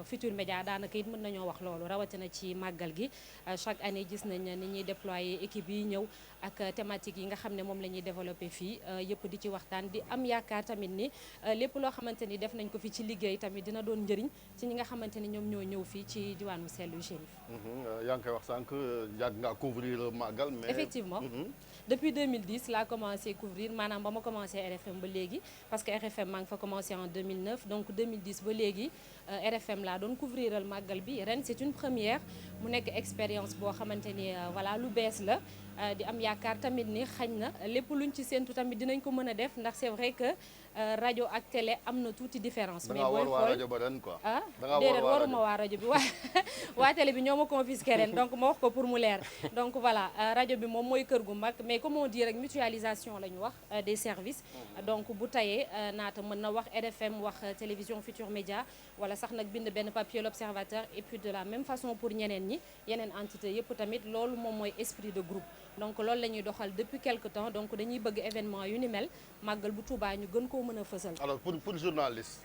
Futurs Médias daanaka it mën nañoo wax loolu rawatina ci màggal gi chaque année gis nañ ni ñuy déployé équipe yi ñëw ak thématique yi nga xam ne moom la ñuy développé fii yëpp di ci waxtaan di am yaakaar tamit ni lépp loo xamante ni def nañ ko fi ci liggéey tamit dina doon njëriñ ci ñi nga xamante ni ñoom ñoo ñëw fii ci diwaanu sellu Chérif. yaa ngi koy wax sànq yàgg ngaa couvrir màggal mais effectivement depuis 2010 laa commencé couvrir maanaam ba ma commencé RFM ba léegi parce que RFM maa ngi fa commencé en 2009 donc 2010 ba léegi RFM laa doon couvriral màggal bi ren c'est une première mu nekk expérience boo xamante ni voilà lu bees la di am yaakaar tamit ni xañ na lépp luñ ci séentu tamit dinañ ko mën a def ndax c'est vrai que rajo ak télé am na tuuti différence. mais booy xool rajo ba ren quoi. ah déedéet waruma waa rajo bi waa télé bi ñoo ma confisqué ren donc ma wax ko pour mu leer donc voilà rajo bi moom mooy kër gu mag mais comme on dit rek mutualisation la ñu wax des services. donc bu tayee naata mën na wax RFM wax télévision Futurs Médias wala sax nag bind benn papier l'Observateur et puis de la même façon pour ñeneen ñi yeneen entité yëpp tamit loolu moom mooy esprit de groupe. donc loolu la ñuy doxal depuis quelque temps donc dañuy bëgg événement yu ni mel màggal bu Touba ñu gën koo mën a fësal. alors pour journaliste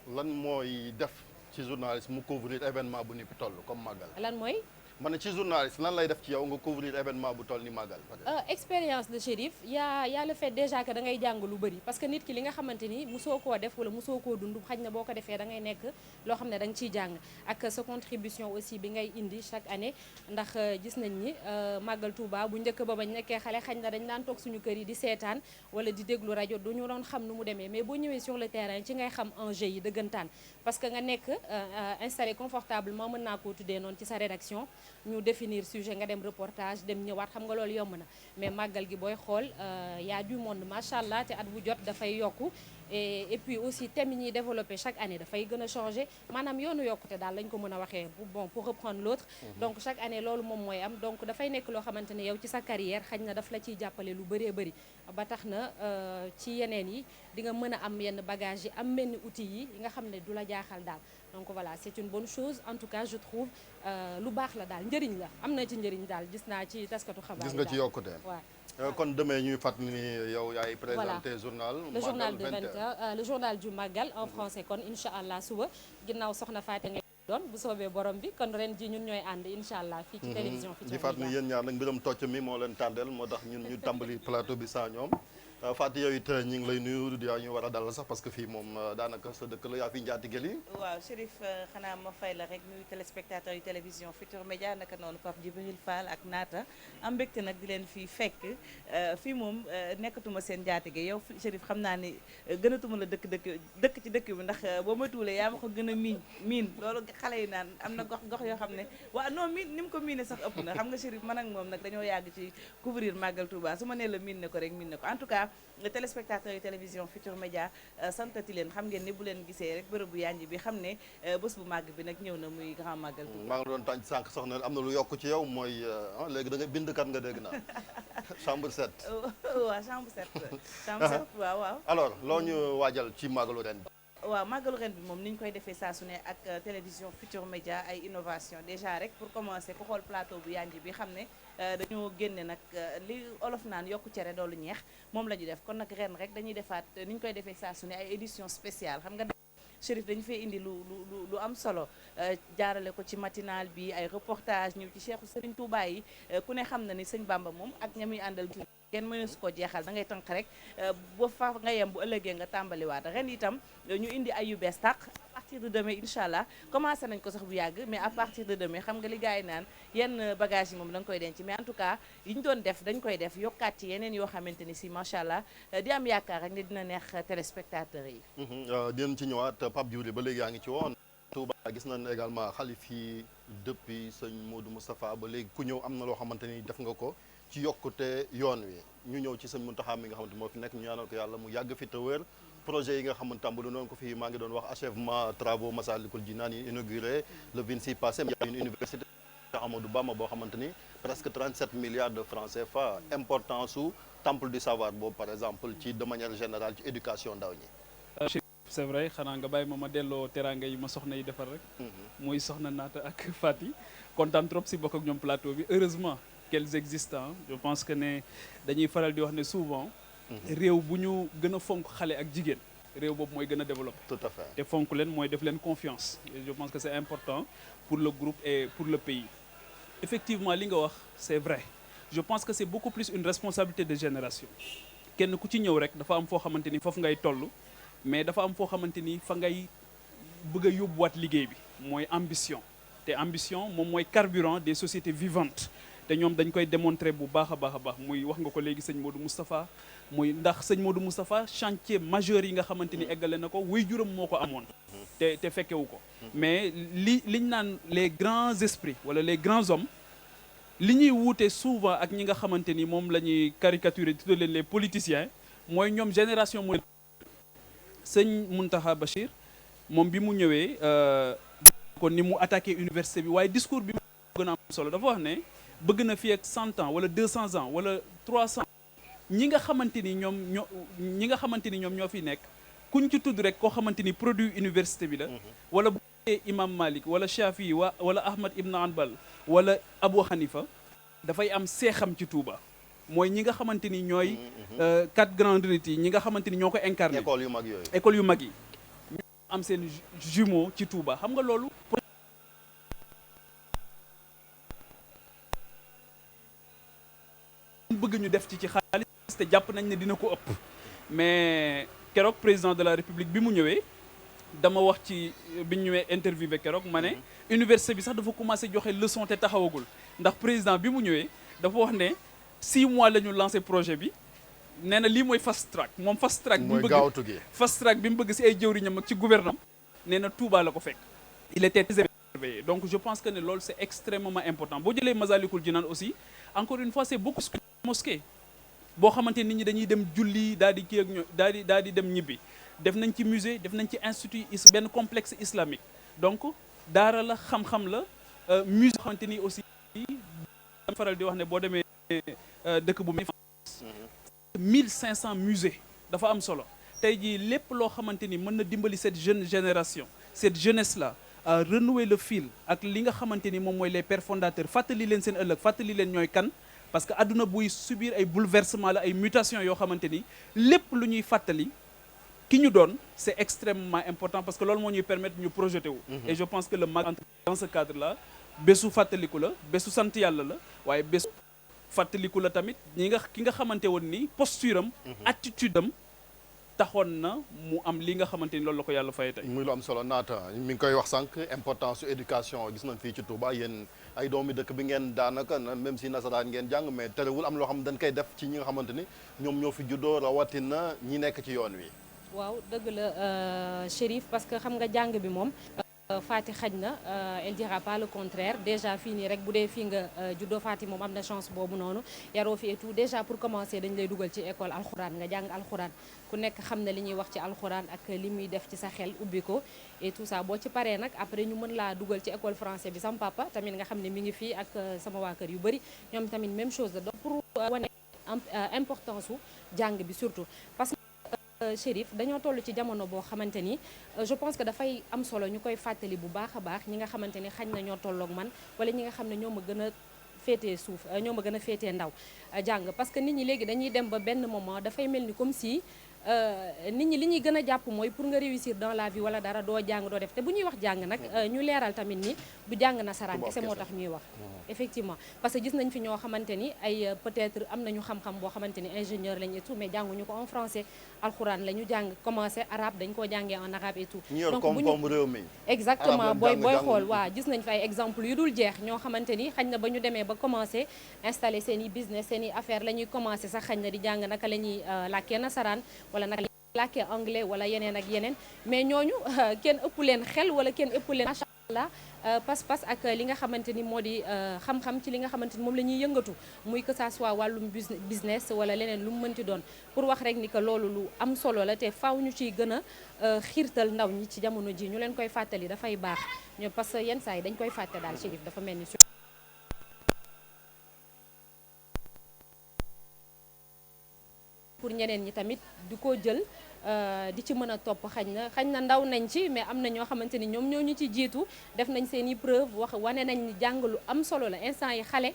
lan mooy def ci journaliste mu couvrir événement bu ni toll comme màggal. lan mooy. ma ne ci journaliste lan lay def ci yow nga couvrir événement bu toll ni màggal. expérience de Chérif y a le fait déjà que da ngay jàng lu bëri parce que nit ki li nga xamante ni musoo koo def wala musoo koo dund xaj na boo ko defee da ngay nekk loo xam ne da nga ciy jàng ak sa contribution aussi bi ngay indi chaque année ndax gis nañ ni màggal Touba bu njëkk ba bañ nekkee xale xaj na dañ daan toog suñu kër yi di seetaan wala di déglu rajo du ñu doon xam nu mu demee mais boo ñëwee sur le terrain ci ngay xam enjeu yi dëggantaan parce que nga nekk installé confortablement mën naa koo tuddee noonu ci sa rédaction ñu définir sujet nga dem reportage dem ñëwaat xam nga loolu yomb na mais màggal gi booy xool y a du monde macha allah te at bu jot dafay yokku et puis aussi thème yi ñuy développé chaque année dafay gën a changé maanaam yoonu yokkute daal lañ ko mën a waxee bon pour reprendre l'autre donc chaque année loolu moom mooy am donc dafay nekk loo xamante ne yow ci sa carrière xaj na daf la ciy jàppale lu bëree bëri ba tax na ci yeneen yi di nga mën a am yenn bagage yi am benn outil yi nga xam ne du la jaaxal daal donc voilà c'est une bonne chose en tout cas je trouve lu baax la daal njëriñ la am na ci njëriñ daal gis naa ci taskatu xabaar gis nga ci yokkute waaw kon demee ñuy fàttali ni yow yaay présenté journal le journal de 20h le journal du Magal en français kon incha allah suba ginnaaw soxna Fatou ngay doon bu soobee borom bi kon ren ji ñun ñooy ànd incha allah fii ci télévision Futurs Médias di fàttali yéen ñaar nag mbiram tocc mi moo leen tardel moo tax ñun ñu tàmbali plateau bi sans ñoom Fatou yow it ñu ngi lay nuyu di ñu war a dalal sax parce que fii moom daanaka sa dëkk la yaa fi njaatige li waaw Chérif xanaa ma fay la rek nuyu téléspectateurs yu télévision Futurs Médias naka noonu Pape Djibril Fall ak Naata am mbégte nag di leen fii fekk fii moom nekkatuma seen njaatige yow Chérif xam naa ni gënatuma la dëkk ci dëkk bi ndax boo ma tuulee yaa ma ko gën a miin loolu xale yi naan am na gox yoo xam ne waaw non miin ni mu ko miine sax ëpp na xam nga Chérif man ak moom nag dañoo yàgg ci couvrir Magal Touba su ma nee la miin ne ko rek miin ne ko en tout cas téléspectateurs yu télévision Futurs Médias santati leen xam ngeen ni bu leen gisee rek bërëb bu yanj bi xam ne bés bu màgg bi nag ñëw na muy grand Magal Touba. maa ngi doon tànc sànq soxna am na lu yokk ci yow mooy léegi da nga bindkat nga dégg naa chambre 7. waaw chambre 7 chambre 7 waaw. alors loo ñu waajal ci màggalu ren bi. waaw màggalu ren bi moom ni ñu koy defee saa su ne ak télévision Futurs Médias ay innovation déjà rek pour commencer ku xool plateau bu yanj bi xam ne dañoo génne nag li olof naan yokku cere doolu ñeex moom la ñu def kon nag ren rek dañuy defaat ni ñu koy defee saa su ne ay édition spéciale xam nga Chérif dañu fee indi lu am solo jaarale ko ci matinal bi ay reportage ñëw ci Cheikhu Serigne Touba yi ku ne xam na ni sëñ Bamba moom ak ñamuy àndal kenn mënu su ko jeexal da ngay tënk rek ba fa nga yem bu ëllëgee nga tàmbaliwaat ren itam ñu indi ay yu bees tàq à partir de demain incha allah commencé nañ ko sax bu yàgg mais à partir de demain xam nga li gars yi naan yenn bagage yi moom da nga koy denc mais en tout cas yi ñu doon def dañ koy def yokkaat ci yeneen yoo xamante ni si macha allah di am yaakaar rek ne dina neex téléspectateurs yi. dinañ ci ñëwaat Pape Djibril ba léegi yaa ngi ci woon. Touba gis nañ également xalif yi depuis sëñ Modou Moustapha ba léegi ku ñëw am na loo xamante ni def nga ko ci yokkute yoon wi ñu ñëw ci sëñ Mountakha mi nga xamante moo fi nekk ñu ñaanal ko yàlla mu yàgg fi te wér projet yi nga xamante tàmbali noonu ko fii maa ngi doon wax achèvement travaux Massalikul Jinaan yi inauguré le 26 passé il y a une université Amadou Bamba boo xamante ni presque 37 milliards de francs CFA importance su temple du savoir boobu par exemple ci de manière générale ci éducation ndaw ñi. c'est vrai xanaa nga bàyyi ma delloo teraanga yi ma soxna yi defar rek. muy soxna Naata ak Fati kontaan trop si bokk ak ñoom plateau bi heureusement qu'elles existent. Je pense que ne dañuy faral di wax ne souvent. réew bu ñu gën a fonk xale ak jigéen. réew boobu mooy gën a développé. tout à fait te fonk leen mooy def leen confiance. Et je pense que c'est important pour le groupe et pour le pays. Effectivement li nga wax c'est vrai je pense que c'est beaucoup plus une responsabilité de génération. kenn ku ci ñëw rek dafa am foo xamante ni foofu ngay toll mais dafa am foo xamante ni fa ngay bëgg a yóbbuwaat liggéey bi mooy ambition. te ambition moom mooy carburant des sociétés vivantes. te ñoom dañ koy démontrer bu baax a baax a baax muy wax nga ko léegi sëñ Modou Moustapha muy ndax sëñ Modou Moustapha chantier majeur yi nga xamante ni eggale na ko way juram moo ko amoon te fekkewu ko mais liñ naan les grands esprits wala les grands hommes li ñuy wuute souvent ak ñi nga xamante ni moom la ñuy caricaturer tuddee leen les politiciens mooy ñoom génération mooy sëñ Mountakha Bachir moom bi mu ñëwee kon ni mu attaqué université bi waaye discours bi mu gën a am solo dafa wax ne bëgg na fi ak 100 ans wala 200 ans wala 300 ñi nga xamante ni ñoom ñoo fi nekk kuñ ci tudd rek koo xamante ni produit université bi la wala bu imam Malik wala Shafi wala Ahmad ibn Hanbal wala Abu Hanifa dafay am seexam ci Touba mooy ñi nga xamante ni ñooy 4 grands rites yi ñi nga xamante ni ñoo ko incarné école yu mag yooyu école yu mag yi ñu am seen jumeau ci Touba xam nga loolu bëgg ñu def ci xaalis te jàpp nañ ne dina ko ëpp mais keroog président de la République bi mu ñëwee dama wax ci bi ñu ñëwee interviewé keroog ma ne université bi sax dafa commencé joxe leçon te taxawagul ndax président bi mu ñëwee dafa wax ne 6 mois la ñu lancé projet bi nee na lii mooy fast track moom fast track bi mu bëgg si ay jëwriñam ak ci gouvernement nee na Touba la ko fekk il était très émerveillé donc je pense que ne loolu c'est extrêmement important boo jëlee Masalikul Jinaan aussi encore une fois c'est beaucoup mosquée boo xamante nit ñi dañuy dem julli daal di kii ak ño daal di dem ñibbi def nañ ci musée def nañ ci institut benn complexe islamique donc daara la xam-xam la musée xamante ni aussi faral di wax ne boo demee dëkk bu 1500 musées dafa am solo tey jii lépp loo xamante ni mën na dimbali cette jeune génération cette jeunesse là à renouer le fil ak li nga xamante ni moom mooy les pères fondateurs fàttali leen seen ëllëg fàttali leen ñooy kan parce que adduna buy subir ay bouleversements la ay mutations yoo xamante ni lépp lu ñuy fàttali ki ñu doon c'est extrêmement important parce que loolu moo ñuy permettre ñu projeter wu et je pense que le mag dans ce cadre là bésu fàttaliku la bésu sant yàlla la waaye bésu fàttaliku la tamit ki nga xamante woon ni posture am attitude am taxoon na mu am li nga xamante ni loolu la ko yàlla fay tey muy lu am solo naata mi ngi koy wax sànq importance su éducation gis nañ fii ci Touba yéen ay doomi dëkk bi ngeen daanaka même si nasaraan ngeen jàng mais terewul am loo xam dañ koy def ci ñi nga xamante ni ñoom ñoo fi juddoo rawatina ñi nekk ci yoon wi waaw dëgg la Chérif parce que xam nga jàng bi moom Fati xaj na elle dira pas le contraire déjà fii nii rek bu dee fii nga juddoo Fati moom am na chance boobu noonu yaroo fi et tout déjà pour commencer dañ lay dugal ci école alxuraan nga jàng alxuraan ku nekk xam na li ñuy wax ci alxuraan ak li muy def ci sa xel ubbi ko et tout ça boo ci paree nag après ñu mën laa dugal ci école français bi sama papa tamit nga xam ne mi ngi fii ak sama waa kër yu bëri ñoom tamit même chose la donc pour wane importance su jàng bi surtout parce que Chérif dañoo toll ci jamono boo xamante ni je pense que dafay am solo ñu koy fàttali bu baax a baax ñi nga xamante ni xañ na ñoo tolloog man wala ñi nga xam ne ñoo ma gën a féetee suuf ñoo ma gën a féetee ndaw jàng parce que nit ñi léegi dañuy dem ba benn moment dafay mel ni comme si nit ñi li ñuy gën a jàpp mooy pour nga réussir dans la vie wala dara doo jàng doo def te bu ñuy wax jàng nag ñu leeral tamit ni du jàng nasaraan kese moo tax ñuy wax effectivement parce que gis nañ fi ñoo xamante ni ay peut-être am nañu xam-xam boo xamante ni ingénieur lañu et tout mais jànguñu ko en français alxuraan la ñu jàng commencé arabe dañ koo jàngee en arabe et tout donc bu ñu réew mi exactement booy xool waa gis nañ fi ay exemple yu dul jeex ñoo xamante ni xañ na ba ñu demee ba commencé installer seen i business seen i affaire la ñuy commencé sax xañ na di jàng naka la ñuy làkkee nasaraan wala naka la ñuy làkkee anglais wala yeneen ak yeneen mais ñooñu kenn ëpp leen xel wala kenn ëpp leen macha allah pas-pas ak li nga xamante ni moo di xam-xam ci li nga xamante ni moom la ñuy yëngatu muy que ça soit wàllum business wala leneen lu mu mënti doon pour wax rek ni que loolu lu am solo la te faaw ñu ciy gën a xiirtal ndaw ñi ci jamono ji ñu leen koy fàttali dafay baax ño parce que yenn saa yi dañ koy fàtte daal Chérif dafa mel ni pour ñeneen ñi tamit di ko jël di ci mën a topp xañ na ndaw nañ ci mais am na ñoo xamante ni ñoom ñoo ñu ci jiitu def nañ seen i preuve wane nañ ni jàng lu am solo la instant yi xale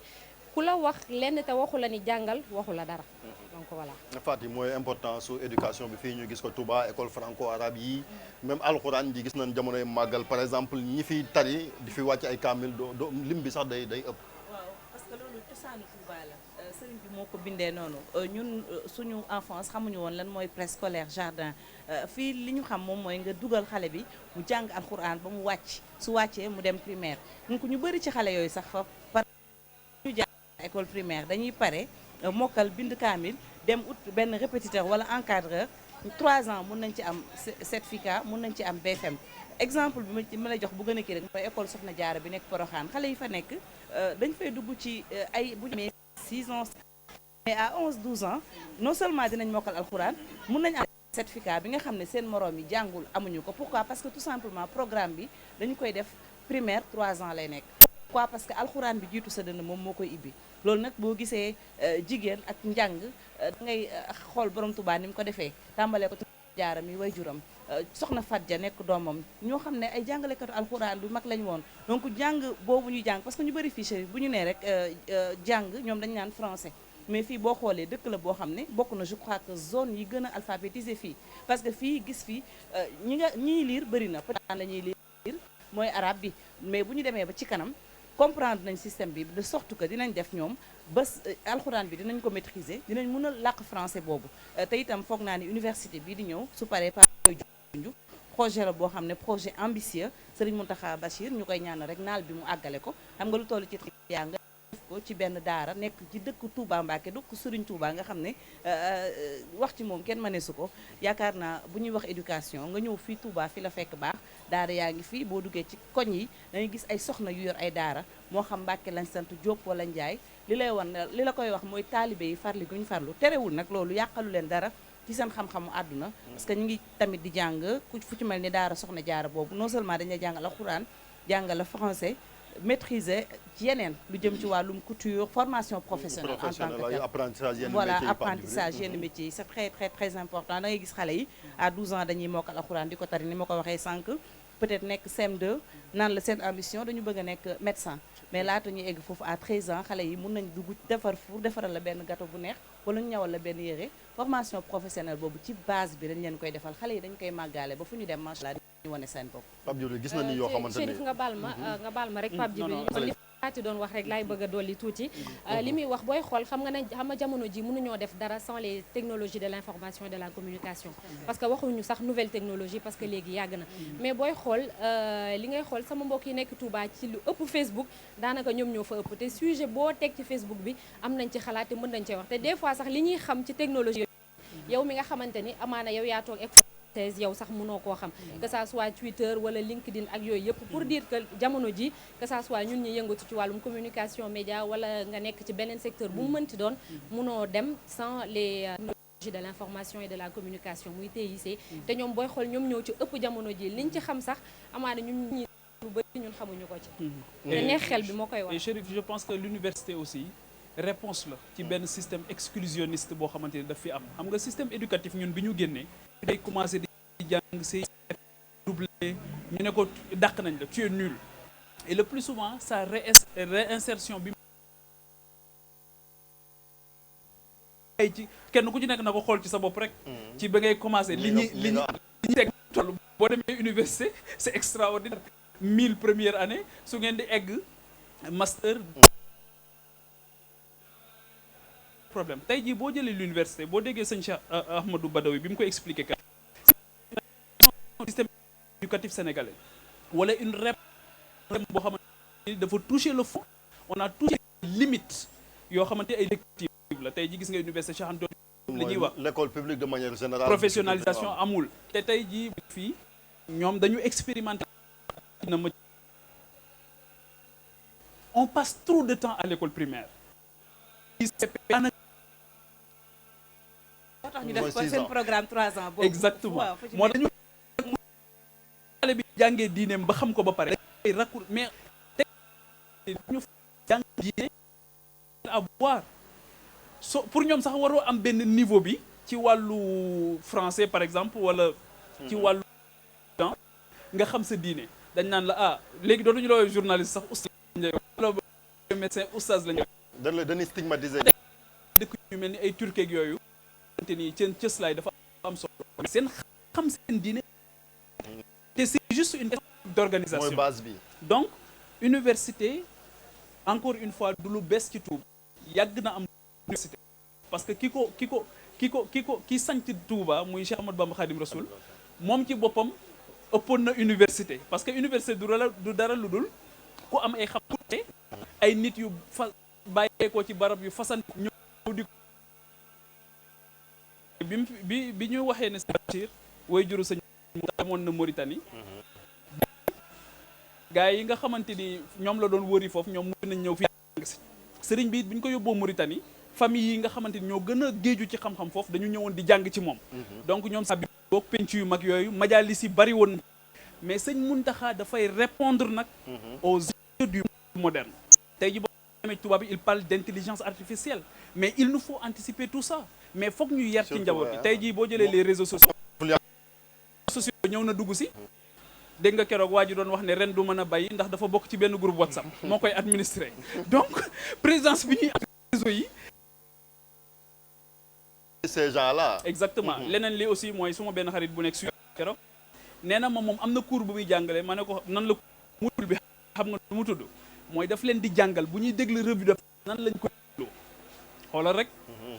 ku la wax lenn te waxu la ni jàngal waxu la dara donc voilà. Faty mooy importance su éducation bi fii ñu gis ko Touba école franco-arabe yi même alxuraan ji gis nañ jamonoy màggal par exemple ñi fi tari di fi wàcc ay kaamil doo lim bi sax day ëpp. waaw parce que loolu cosaanu Touba la sëriñ bi moo ko bindee noonu ñun suñu enfance xamuñu woon lan mooy préscolaire jardin fii li ñu xam moom mooy nga dugal xale bi mu jàng alxuraan ba mu wàcc su wàccee mu dem primaire donc ñu bëri ci xale yooyu sax fa par ñu jàng école primaire dañuy pare mokkal bind kaamil dem ut benn répétiteur wala encadreur 3 ans mun nañ ci am certificat mun nañ ci am BFM exemple bi ma lay jox bu gën a kii rek mooy école Soxna Jaara bi nekk Porokhane xale yi fa nekk dañ fay dugg ci ay bu ñu amee 6 ans mais à 11-12 ans non seulement dinañ mokkal alxuraan mun nañ am certificat bi nga xam ne seen moroom yi jàngul amuñu ko pourquoi parce que tout simplement programme bi dañu koy def primaire 3 ans lay nekk pourquoi parce que alxuraan bi jiitu sa dënn moom moo koy ibbi loolu nag boo gisee jigéen ak njàng da ngay xool borom Tuubaa ni mu ko defee tàmbalee ko jaaram yi way juram soxna Fatja nekk doomam ñoo xam ne ay jàngalekatu alxuraan bu mag lañu woon donc jàng boobu ñuy jàng parce que ñu bëri fii bu ñu nee rek jàng ñoom dañu naan français mais fii boo xoolee dëkk la boo xam ne bokk na je crois que zone yi gën a alphabétisé fii parce que fii gis fii ñiy liir bëri na peut-être la ñuy liir mooy arabe bi mais bu ñu demee ba ci kanam comprendre nañ système bi de sorte que dinañ def ñoom bés alxuraan bi dinañ ko maîtriser dinañ mën a làkk français boobu te itam foog naa ni université bii di ñëw su paree par koy junj projet la boo xam ne projet ambitieux Serigne Mountakha Bachir ñu koy ñaan rek naal bi mu àggale ko xam nga lu toll ci yaa nga def ko ci benn daara nekk ci dëkk Touba Mbacké dëkk Serigne Touba nga xam ne wax ci moom kenn mëneesu ko yaakaar naa bu ñuy wax éducation nga ñëw fii Touba fi la fekk baax daara yaa ngi fii boo duggee ci koñ yi dangay gis ay soxna yu yor ay daara moo xam Mbacké lañ sant Diop wala Ndiaye li lay wan li la koy wax mooy taalibe yi farli guñ farlu terewul nag loolu yàqalu leen dara ci seen xam-xamu àdduna parce que ñu ngi tamit di jàng fu ci mel ni daara soxna jaara boobu non seulement dañuy jàngal alxuraan jàngal la français maîtriser ci yeneen lu jëm ci wàllum couture formation professionnelle en tant que tel voilà apprentissage yenn métiers yi c'est très très très important da ngay gis xale yi à 12 ans dañuy mokkal alxuraan di ko tari ni ma ko waxee sànq peut-être nekk CM2 naan la seen ambition dañu bëgg a nekk médecin mais laata ñuy egg foofu à 13 ans xale yi mun nañ dugg defaral la benn gâteau bu neex wala ñu ñawal la benn yére formation professionnelle boobu ci base bi dañ leen koy defal xale yi dañ koy màggaale ba fu ñu dem macha allah ñu wane seen bopp. Pape Djibril gis na ni yoo xamante ne Chérif nga baal ma rek Pape Djibril li Faty doon wax rek laay bëgg a dolli tuuti li muy wax booy xool xam nga jamono ji mënuñoo def dara sans les technologies de l'information et de la communication parce que waxuñu sax nouvelle technologie parce que léegi yàgg na mais booy xool li ngay xool sama mbokk yi nekk Touba ci lu ëpp Facebook daanaka ñoom ñoo fa ëpp te sujet boo teg ci Facebook bi am nañ ci xalaat te mën nañ cee wax te des fois sax li ñuy xam ci technologie yow mi nga xamante ni amaana yow yaa toog yow sax mënoo koo xam que ça soit Twitter wala LinkedIn ak yooyu yëpp pour dire que jamono ji que ça soit ñun ñi yëngatu ci wàllum communication média wala nga nekk ci beneen secteur bu mu mënti doon mënoo dem sans les technologies de l'information et de la communication muy TIC te ñoom booy xool ñoom ñëw ci ëpp jamono ji liñ ci xam sax amaana ñun ñi lu bëri ñun xamuñu ko ci te neex xel bi moo koy wax. Et Chérif, je pense que l'université aussi réponse la ci benn système exclusionniste boo xamante ne daf fi am xam nga système éducatif ñun bi ñu génnee day commencé di jàng say doublé ñu ne ko dàq nañ la tu es nul et le plus souvent sa réinsertion bi ay ci kenn ku ci nekk na ko xool ci sa bopp rek ci ba ngay commencé li ñuy teg toll boo demee université c'est extraordinaire 1000 première année su ngeen di egg master problème tey jii boo jëlee l'université boo déggee sëñ Cheikh Ahmadou Badawi bi mu koy expliqué ka système éducatif sénégalais wala une réforme boo xamante ni dafa toucher le fond on a touché limite yoo xamante ay lective la tey jii gis nga université Cheikh Anta Diop la ñuy wax l'école publique de manière générale professionnalisation amul te tey jii fii ñoom dañu expérimenter na ma on passe trop de temps à l'école primaire moo tax ñu def ko seen programme 3 ans boobu exactement moo dañu xale bi jàngee diineem ba xam ko ba pare ay raccourci mais ñu jàng diine avoir so pour ñoom sax waroo am benn niveau bi ci wàllu français par exemple wala ci wàllu temps nga xam sa diine dañ naan la ah léegi dootuñu la woowee journaliste sax oustaz lañ lay wax wala médecin oustaz lañ dañuy stigmatiser. dëkk yu mel ni ay turquie ak yooyu te ni seen cëslaay dafa am solo seen xam seen diine te c'est juste une question d'organisation mooy base bi. donc université encore une fois du lu bees ci Touba yàgg na am université parce que ki sanc Touba muy Cheikh Ahmadou Bamba Khadim Rasoul moom ci boppam ëppoon na université parce que université du dara lu dul ku am ay xam ay nit yu fa bàyyeekoo ci barab yu fasan ñëw di bi ñu waxee ne Bachir way juru sëñ mu demoon na Mauritanie gaa yi nga xamante ni ñoom la doon wëri foofu ñoom mën nañ ñëw fii si sëriñ bi bu ñu ko yóbboo Mauritanie famille yi nga xamante ni ñoo gën a géeju ci xam-xam foofu dañu ñëwoon di jàng ci moom donc ñoom sa bi boog penc yu mag yooyu majalis yi bari woon mais sëñ Mountakha dafay répondre nag aux enjeux du moderne tey ji boo demee tubaab bi il parle d'intelligence artificielle mais il nous faut anticiper tout ça mais foog ñu yar ci njaboot bi tey jii boo jëlee les réseaux sociaux ñëw na dugg si dégg nga keroog waa ji doon wax ne ren du mën a bàyyi ndax dafa bokk ci benn groupe WhatsApp moo koy administrer donc présidence bi ñuy am réseau yi ces gens-là exactement leneen li aussi mooy suma benn xarit bu nekk su keroog nee na moom am na cours bu muy jàngale ma ne ko nan la mutul bi xam nga nu mu tudd mooy daf leen di jàngal bu ñuy déglu revue de presse nan lañ ko dégloo xoolal rek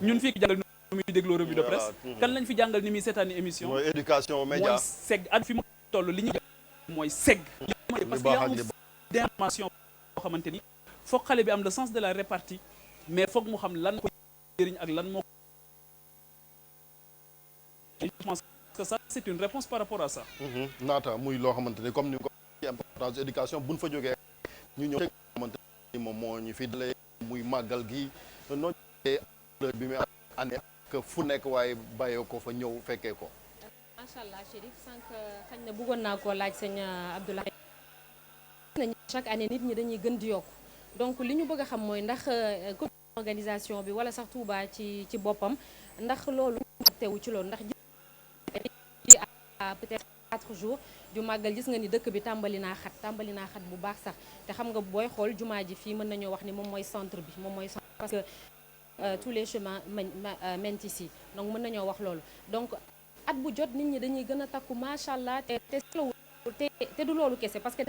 ñun fii jàngal nu muy dégloo revue de presse kan lañ fi jàngal ni muy seetaani émission mooy éducation média mooy segg ak fi mu toll li ñu mooy segg parce que y a d'information boo xamante ni foog xale bi am le sens de la répartie mais foog mu xam lan ko jëriñ ak lan moo je pense que ça c'est une réponse par rapport à ça naata muy loo xamante ni comme ni ko ci importance éducation buñ fa jógee ñu ñëw xamante ni moom moo ñu fi dalee muy màggal gi noo bi muy àndee ak fu nekk waaye bàyyee ko fa ñëw fekkee ko macha allah Chérif sànq xañ na bëggoon naa koo laaj sëñ Abdoulaye nañ chaque année nit ñi dañuy gën di yokk donc li ñu bëgg a xam mooy ndax organisation bi wala sax Touba ci boppam ndax loolu teewu ci loolu ndax ci peut-être 4 jours ju màggal gis nga ni dëkk bi tàmbali naa xat bu baax sax te xam nga booy xool jumaa ji fii mën nañoo wax ni moom mooy centre bi moom mooy centre parce que tous les chemins mènent ici donc mën nañoo wax loolu donc at bu jot nit ñi dañuy gën a takku macha allah te du loolu kese parce que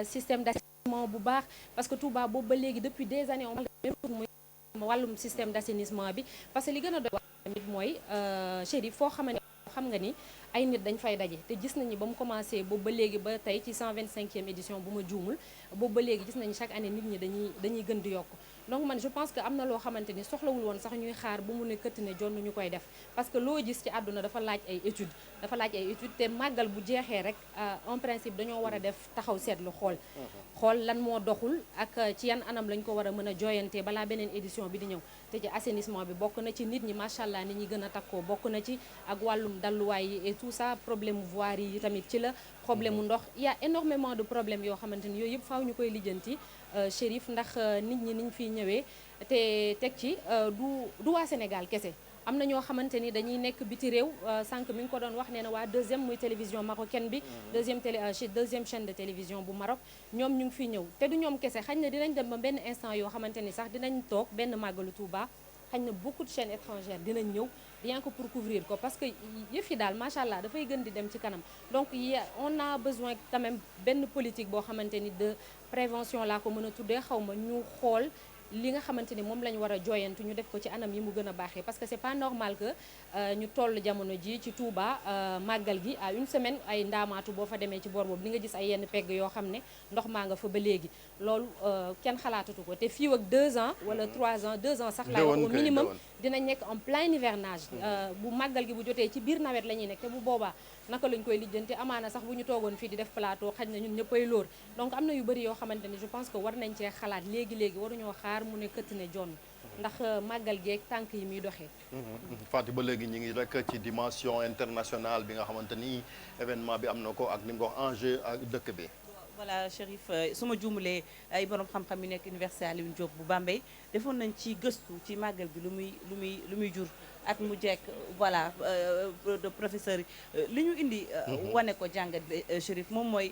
système d'assainissement bu baax parce que Touba boobu ba léegi depuis des années on parle même muy wàllum système d'assainissement bi parce que li gën a doy wax tamit mooy Chérif foo xam nga ni ay nit dañ fay daje te gis nañu ba mu commencé boobu ba léegi ba tey ci 125e édition bu ma juumul boobu ba léegi gis nañu chaque année nit ñi dañuy gën di yokk donc man je pense que am na loo xamante ni soxlawul woon sax ñuy xaar bu mu ne këtt ne jonn ñu koy def parce que loo gis ci àdduna dafa laaj ay études te màggal bu jeexee rek en principe dañoo war a def taxaw seetlu xool lan moo doxul ak ci yan anam lañ ko war a mën a jooyantee balaa beneen édition bi di ñëw te ci assainissement bi bokk na ci nit ñi macha allah nit ñi gën a takkoo bokk na ci ak wàllum dalluwaay yi et tout ça problème voirie yi tamit ci la problème mu ndox il y a énormément de problèmes yoo xamante ni yooyu yëpp faaw ñu koy lijjanti Chérif ndax nit ñi niñ fiy ñëwee te teg ci du waa Sénégal kese am na ñoo xamante ni dañuy nekk biti réew sànq mi ngi ko doon wax nee na waa deuxième muy télévision marocaine bi deuxième chaîne de télévision bu Maroc ñoom ñu ngi fiy ñëw te du ñoom kese xañ na dinañ dem ba benn instant yoo xamante ni sax dinañ toog benn màggalu Touba xañ na beaucoup de chaînes étrangères dinañ ñëw rien que pour couvrir ko parce que yëf yi daal macha allah dafay gën di dem ci kanam donc on a besoin quand même benn politique boo xamante ni de prévention laa ko mën a tuddee xaw ma ñu xool li nga xamante ni moom la ñu war a jooyantu ñu def ko ci anam yi mu gën a baaxee parce que c'est pas normal que ñu toll jamono ji ci Touba màggal gi à une semaine ay ndaamaatu boo fa demee ci boor boobu li nga gis ay yenn pegg yoo xam ne ndox maa nga fa ba léegi loolu kenn xalaatatu ko te fii ak 2 ans wala 3 ans 2 ans sax laa au minimum dinañ nekk en plein hivernage bu màggal gi bu jotee ci biir nawet la ñuy nekk te bu boobaa naka lañ koy lijjanti amaana sax bu ñu toogoon fii di def plateau xaj na ñun ñëppay lóor donc am na yu bëri yoo xamante ni je pense que war nañ cee xalaat léegi waruñoo xaar mu ne këtt ne jonn ndax màggal geeg tànk yi muy doxee Fatou ba léegi ñu ngi rek ci dimension internationale bi nga xamante ni événement bi am na ko ak ni mu ko wax enjeu ak dëkk bi voilà Chérif su ma juumulee ay borom xam-xam yu nekk université Alioune Diop bu Bambey defoon nañ ci gëstu ci màggal bi lu muy jur at mu jekk voilà de professeur yi li ñu indi wane ko jàngat bi Chérif moom mooy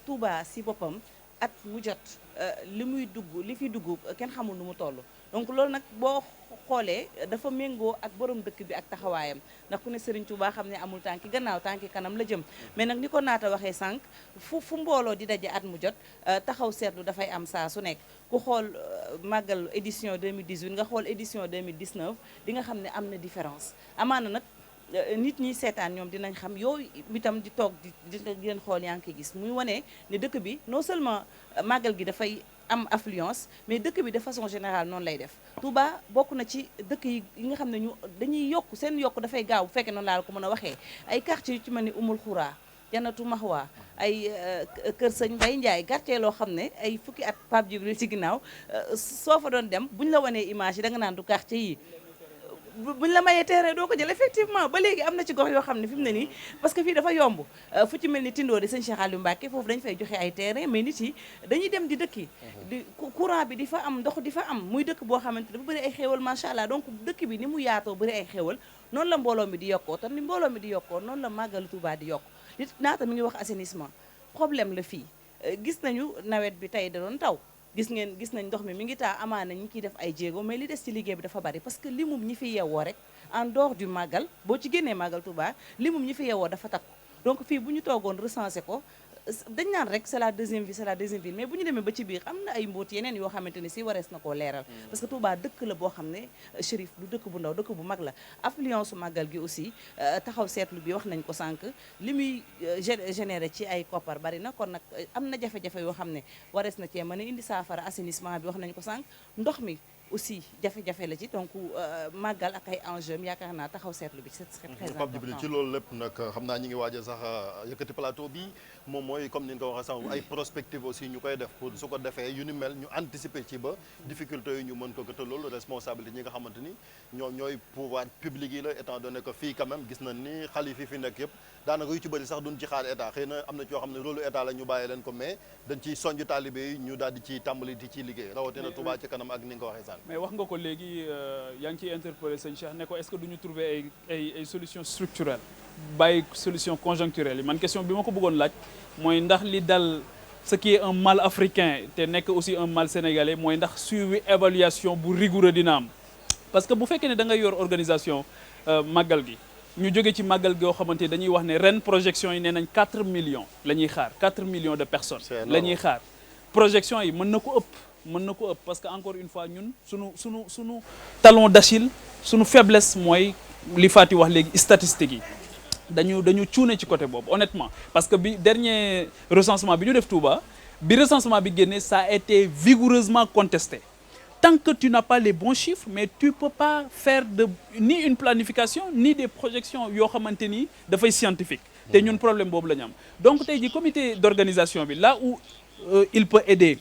Touba si boppam at mu jot li muy dugg li fi dugg kenn xamul nu mu toll donc loolu nag boo xoolee dafa méngoo ak borom dëkk bi ak taxawaayam ndax ku ne Serigne Touba xam ne amul tànki gannaaw tànki kanam la jëm mais nag ni ko naata waxee sànq fu mbooloo di daje at mu jot taxaw seetlu dafay am saa su nekk ku xool màggal édition 2018 nga xool édition 2019 di nga xam ne am na différence amaana nag nit ñi seetaan ñoom dinañ xam yooyu itam di toog di leen xool yaa ngi koy gis muy wane ne dëkk bi non seulement màggal gi dafay am affluence mais dëkk bi de façon générale noonu lay def Touba bokk na ci dëkk yi nga xam ne ñu dañuy yokk seen yokk dafay gaaw bu fekkee noonu laa la ko mën a waxee ay quartiers yu ci mel ni Umul Xuraa Janatu Mahwa ay Kër Sëñ Mbay Njaay quartier loo xam ne ay fukki at Pape Djibril ci ginnaaw soo fa doon dem buñ la wanee image yi da nga naan du quartier yi buñ la mayee terrain doo ko jël effectivement ba léegi am na ci gox yoo xam ne fi mu ne nii parce que fii dafa yomb fu ci mel ni Tindoo di sëñ Cheikh Aliou Mbacké foofu dañ fay joxe ay terrain mais nit yi dañuy dem di dëkki di courant bi di fa am ndox di fa am muy dëkk boo xamante dafa bëri ay xéewal macha allah donc dëkk bi ni mu yaatoo bëri ay xéewal noonu la mbooloo mi di yokkoo te ni mbooloo mi di yokkoo noonu la màggalu Touba di yokk nit naata mi ngi wax assainissement problème la fii gis nañu nawet bi tey da doon taw gis nañ ndox mi ngi taa amaana ñi ciy def ay jéego mais li des ci liggéey bi dafa bari parce que limum ñi fi yeewoo rek en dehors du màggal boo ci génnee màggal Touba limum ñi fi yeewoo dafa takku donc fii bu ñu toogoon recensé ko dañ naan rek c'est la deuxième ville mais bu ñu demee ba ci biir am na ay mbóot yeneen yoo xamante ne si warees na koo leeral parce que Touba dëkk la boo xam ne Chérif du dëkk bu ndaw dëkk bu mag la affluence màggal gi aussi taxaw seetlu bi wax nañ ko sànq li muy généré ci ay koppar bari na kon nag am na jafe-jafe yoo xam ne warees na cee mën a indi saafara assainissement bi wax nañ ko sànq ndox mi aussi jafe-jafe la ci donc màggal ak ay enjeux yaakaar naa taxaw seetlu bi c'est très important Pape Djibril ci loolu lépp nag xam naa ñi ngi waaj a sax yëkkati plateau bi moom mooy comme ni nga ko waxee sax ay prospective aussi ñu koy def pour su ko defee yu ni mel ñu anticiper ci ba difficulté yi ñu mën ko te loolu responsabilité ñi nga xamante ni ñoom ñooy pouvoir public yi la étant donné que fii quand même gis nañ ni xalif yi fi nekk yëpp daanaka yu ci bëri sax duñ ci xaar état xëy na am na ci yoo xam ne rôle état la ñu bàyyi leen ko mais dañ ciy sonj taalibe yi ñu daal di ci tàmbali di ci liggéey rawatina Touba ci kanam ak ni nga ko waxee sànq mais wax nga ko léegi yaa ngi ciy interpellé sëñ Cheikh ne ko est-ce que duñu trouver ay solutions structurelles bàyyi solution conjoncturelle yi man question bi ma ko bëggoon laaj mooy ndax li dal ce qui est un mal africain te nekk aussi un mal sénégalais mooy ndax suivi évaluation bu rigoureux dina am parce que bu fekkee ne da nga yor organisation màggal gi ñu jóge ci màggal goo xamante dañuy wax ne ren projection yi nee nañ 4 millions la ñuy xaar 4 millions de personnes la ñuy xaar projection yi mën na ko ëpp parce que encore une fois ñun sunu talon d'Achille sunu faiblesse mooy li Fati wax léegi statistiques yi dañu cuune ci côté boobu honnêtement parce que bi dernier recensement bi ñu def Touba bi recensement bi génnee ça a été vigoureusement contesté tant que tu n'as pas les bons chiffres mais tu peux pas faire ni une planification ni des projections yoo xamante ni dafay scientifique te ñun problème boobu la ñu am donc tey ji comité d'organisation bi là où il peut aider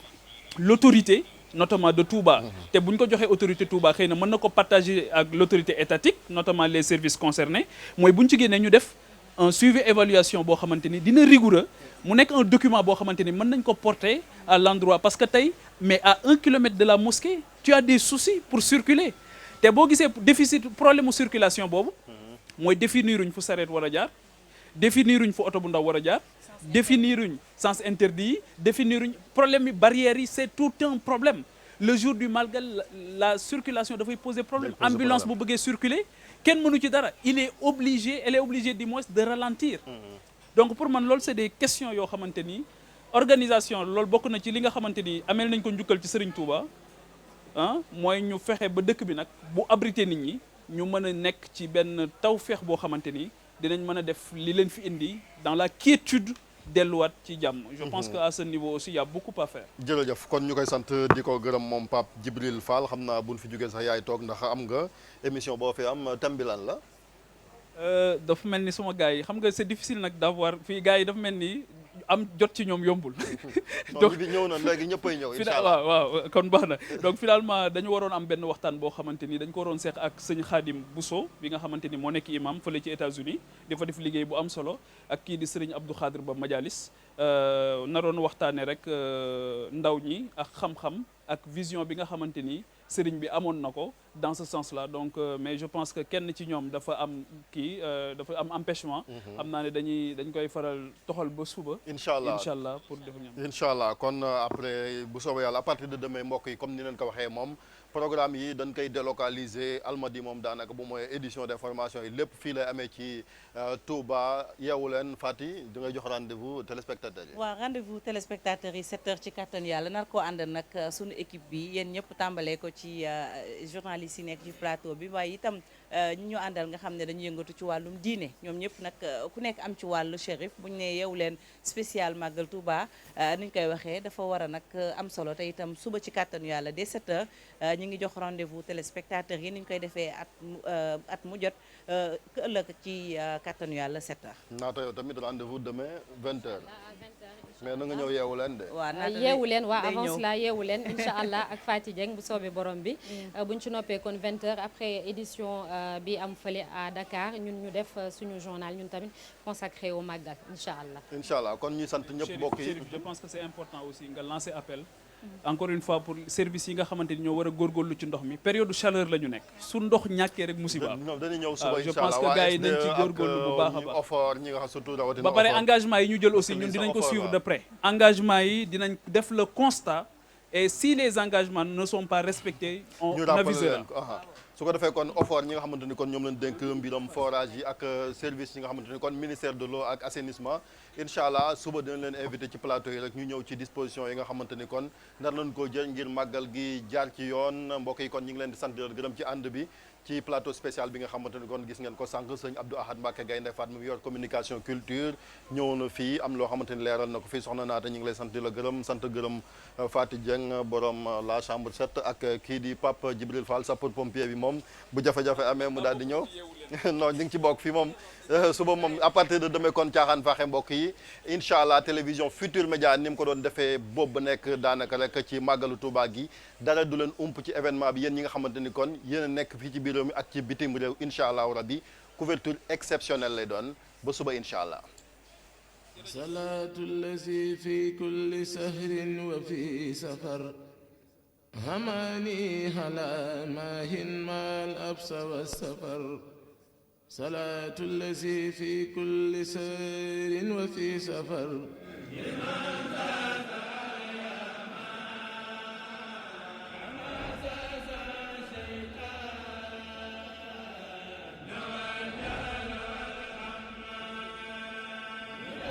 l'autorité notamment de Touba te bu ñu ko joxee autorité Touba xëy na mën na ko partager ak l'autorité étatique notamment les services concernés mooy bu ñu ci génnee ñu def un suivi évaluation boo xamante ni dina rigoureux mu nekk un document boo xamante ni mën nañ ko porter à l'endroit parce que tey mais à 1 kilomètre de la mosquée tu as des soucis pour circuler te boo gisee déficit problème mu circulation boobu mooy définiruñ fu sareet war a jaar définiruñ fu oto bu ndaw war a jaar définiruñ sens interdit yi définiruñ problème yi barrières yi c'est tout un problème le jour du Magal la circulation dafay poser problème ambulance bu bëggee circuler kenn mënu ci dara elle est obligée du moins de ralentir donc pour man loolu c'est des questions yoo xamante ni organisation loolu bokk na ci li nga xamante ni ameel nañ ko njukkal ci Serigne Touba mooy ñu fexe ba dëkk bi nag bu abrité nit ñi ñu mën a nekk ci benn tawfeex boo xamante ni dinañ mën a def li leen fi indi dans la quiétude delluwaat ci jàmm. je pense que à ce niveau aussi il y a beaucoup à faire. jërëjëf kon ñu koy sant di ko gërëm moom Pape Djibril Fall xam naa buñ fi jógee sax yaay toog ndax am nga émission boo fi am thème bi lan la. dafa mel ni suma gars yi xam nga c'est difficile nag d'avoir fii gars yi dafa mel ni am jot ci ñoom yombul. donc bi ñëw na léegi ñëppay ñëw incha allah waaw kon baax na donc finalement dañu waroon am benn waxtaan boo xamante ni dañ ko waroon seeq ak sëñ Khadim Bousso bi nga xamante ni moo nekk imam fële ci États-Unis di fa def liggéey bu am solo ak kii di sëriñ Abdou Khadir Ba Majalis naroon waxtaane rek ndaw ñi ak xam-xam ak vision bi nga xamante ni sëriñ bi amoon na ko dans ce sens là donc mais je pense que kenn ci ñoom dafa am dafa am empêchement. xam naa ne dañ koy faral toxal ba suba. incha allah pour def ñoom. incha allah kon après bu soobee yàlla à partir de demain mbokk yi comme ni leen ko waxee moom programme yi dañ koy délocaliser Almadi moom daanaka bu mooy édition d'information yi lépp fii lay amee ci Touba Yeewu Leen Fati da ngay jox rendez-vous téléspectateurs yi. waaw rendez-vous téléspectateurs yi 7h ci kattan yàlla nar koo ànd nag sunu équipe bi yéen ñëpp tàmbalee ko ci journalistes yi nekk ci plateau bi waaye itam ñi ñu àndal nga xam ne dañu yëngatu ci wàllum diine ñoom ñëpp nag ku nekk am ci wàllu Chérif bu ñu nee Yeewu Leen spécial Màggal Touba ni ñu koy waxee dafa war a nag am solo te itam suba ci kattanu yàlla dès 7h ñu ngi jox rendez-vous téléspectateurs yi ni ñu koy defee at mu jot ëllëg ci kattanu yàlla 7h. naata yow tamit rendez-vous demain 20h. mais na nga ñëw Yeewu Leen de. waaw Yeewu Leen waa avance la Yeewu Leen incha allah ak Faty Dieng bu soobee borom bi. buñ ci noppee kon 20h après édition bi am fële à Dakar ñun ñu def suñu journal ñun tamit consacré au Magal incha allah. incha allah kon ñuy sant ñëpp mbokk yi. je pense que c'est important aussi nga lancer appel. encore une fois pour service yi nga xamante ni ñoo war a góorgóorlu ci ndox mi période chaleur la ñu nekk su ndox ñàkkee rek musiba dañuy ñëw suba je pense que gars yi nañ ci góorgóorlu bu baax a baax offort ñi nga xam surtout rawatina ba pare engagement yi ñu jël aussi ñun dinañ ko suivre de près engagement yi dinañ def le constat et si les engagements ne sont pas respectés on avisera su ko defee kon offort ñi nga xamante ni kon ñoom lañ dénk mbiram forage yi ak service yi nga xamante ni kon ministère de l'eau ak assainissement incha allah suba dinañ leen invité ci plateau yi rek ñu ñëw ci disposition yi nga xamante ni kon nar nañ koo jël ngir màggal gi jaar ci yoon mbokk yi kon ñu ngi leen di sant gërëm ci ànd bi ci plateau spécial bi nga xamante ni kon gis ngeen ko sànq sëñ Abdou Ahad Mbacké Gaynde Fatma mi yor communication culture ñëw na fii am loo xamante ni leeral na ko fii soxna naata ñu ngi lay sant la gërëm sant gërëm Faty Dieng borom la chambre 7 ak kii di Pape Djibril Fall sapeur pompier bi moom bu jafe-jafe amee mu daal di ñëw non ñu ngi ci bokk fii moom suba moom à partir de demain kon caaxaan faaxe mbokk yi incha allah télévision Futur Média ni mu ko doon defee boobu ba nekk daanaka rek ci màggalu Touba gi dara du leen ump ci événement bi yéen ñi nga xamante ni kon yéen a nekk fii ci biir réew mi ak ci bitim réew incha allahu rabbi couverture exceptionnelle lay doon ba suba incha allah. salaatu lazi fi kulli sahrin wa fi safar hamani hala mahin mal absa wa safar salaatu lazi fi kulli sahrin wa fi safar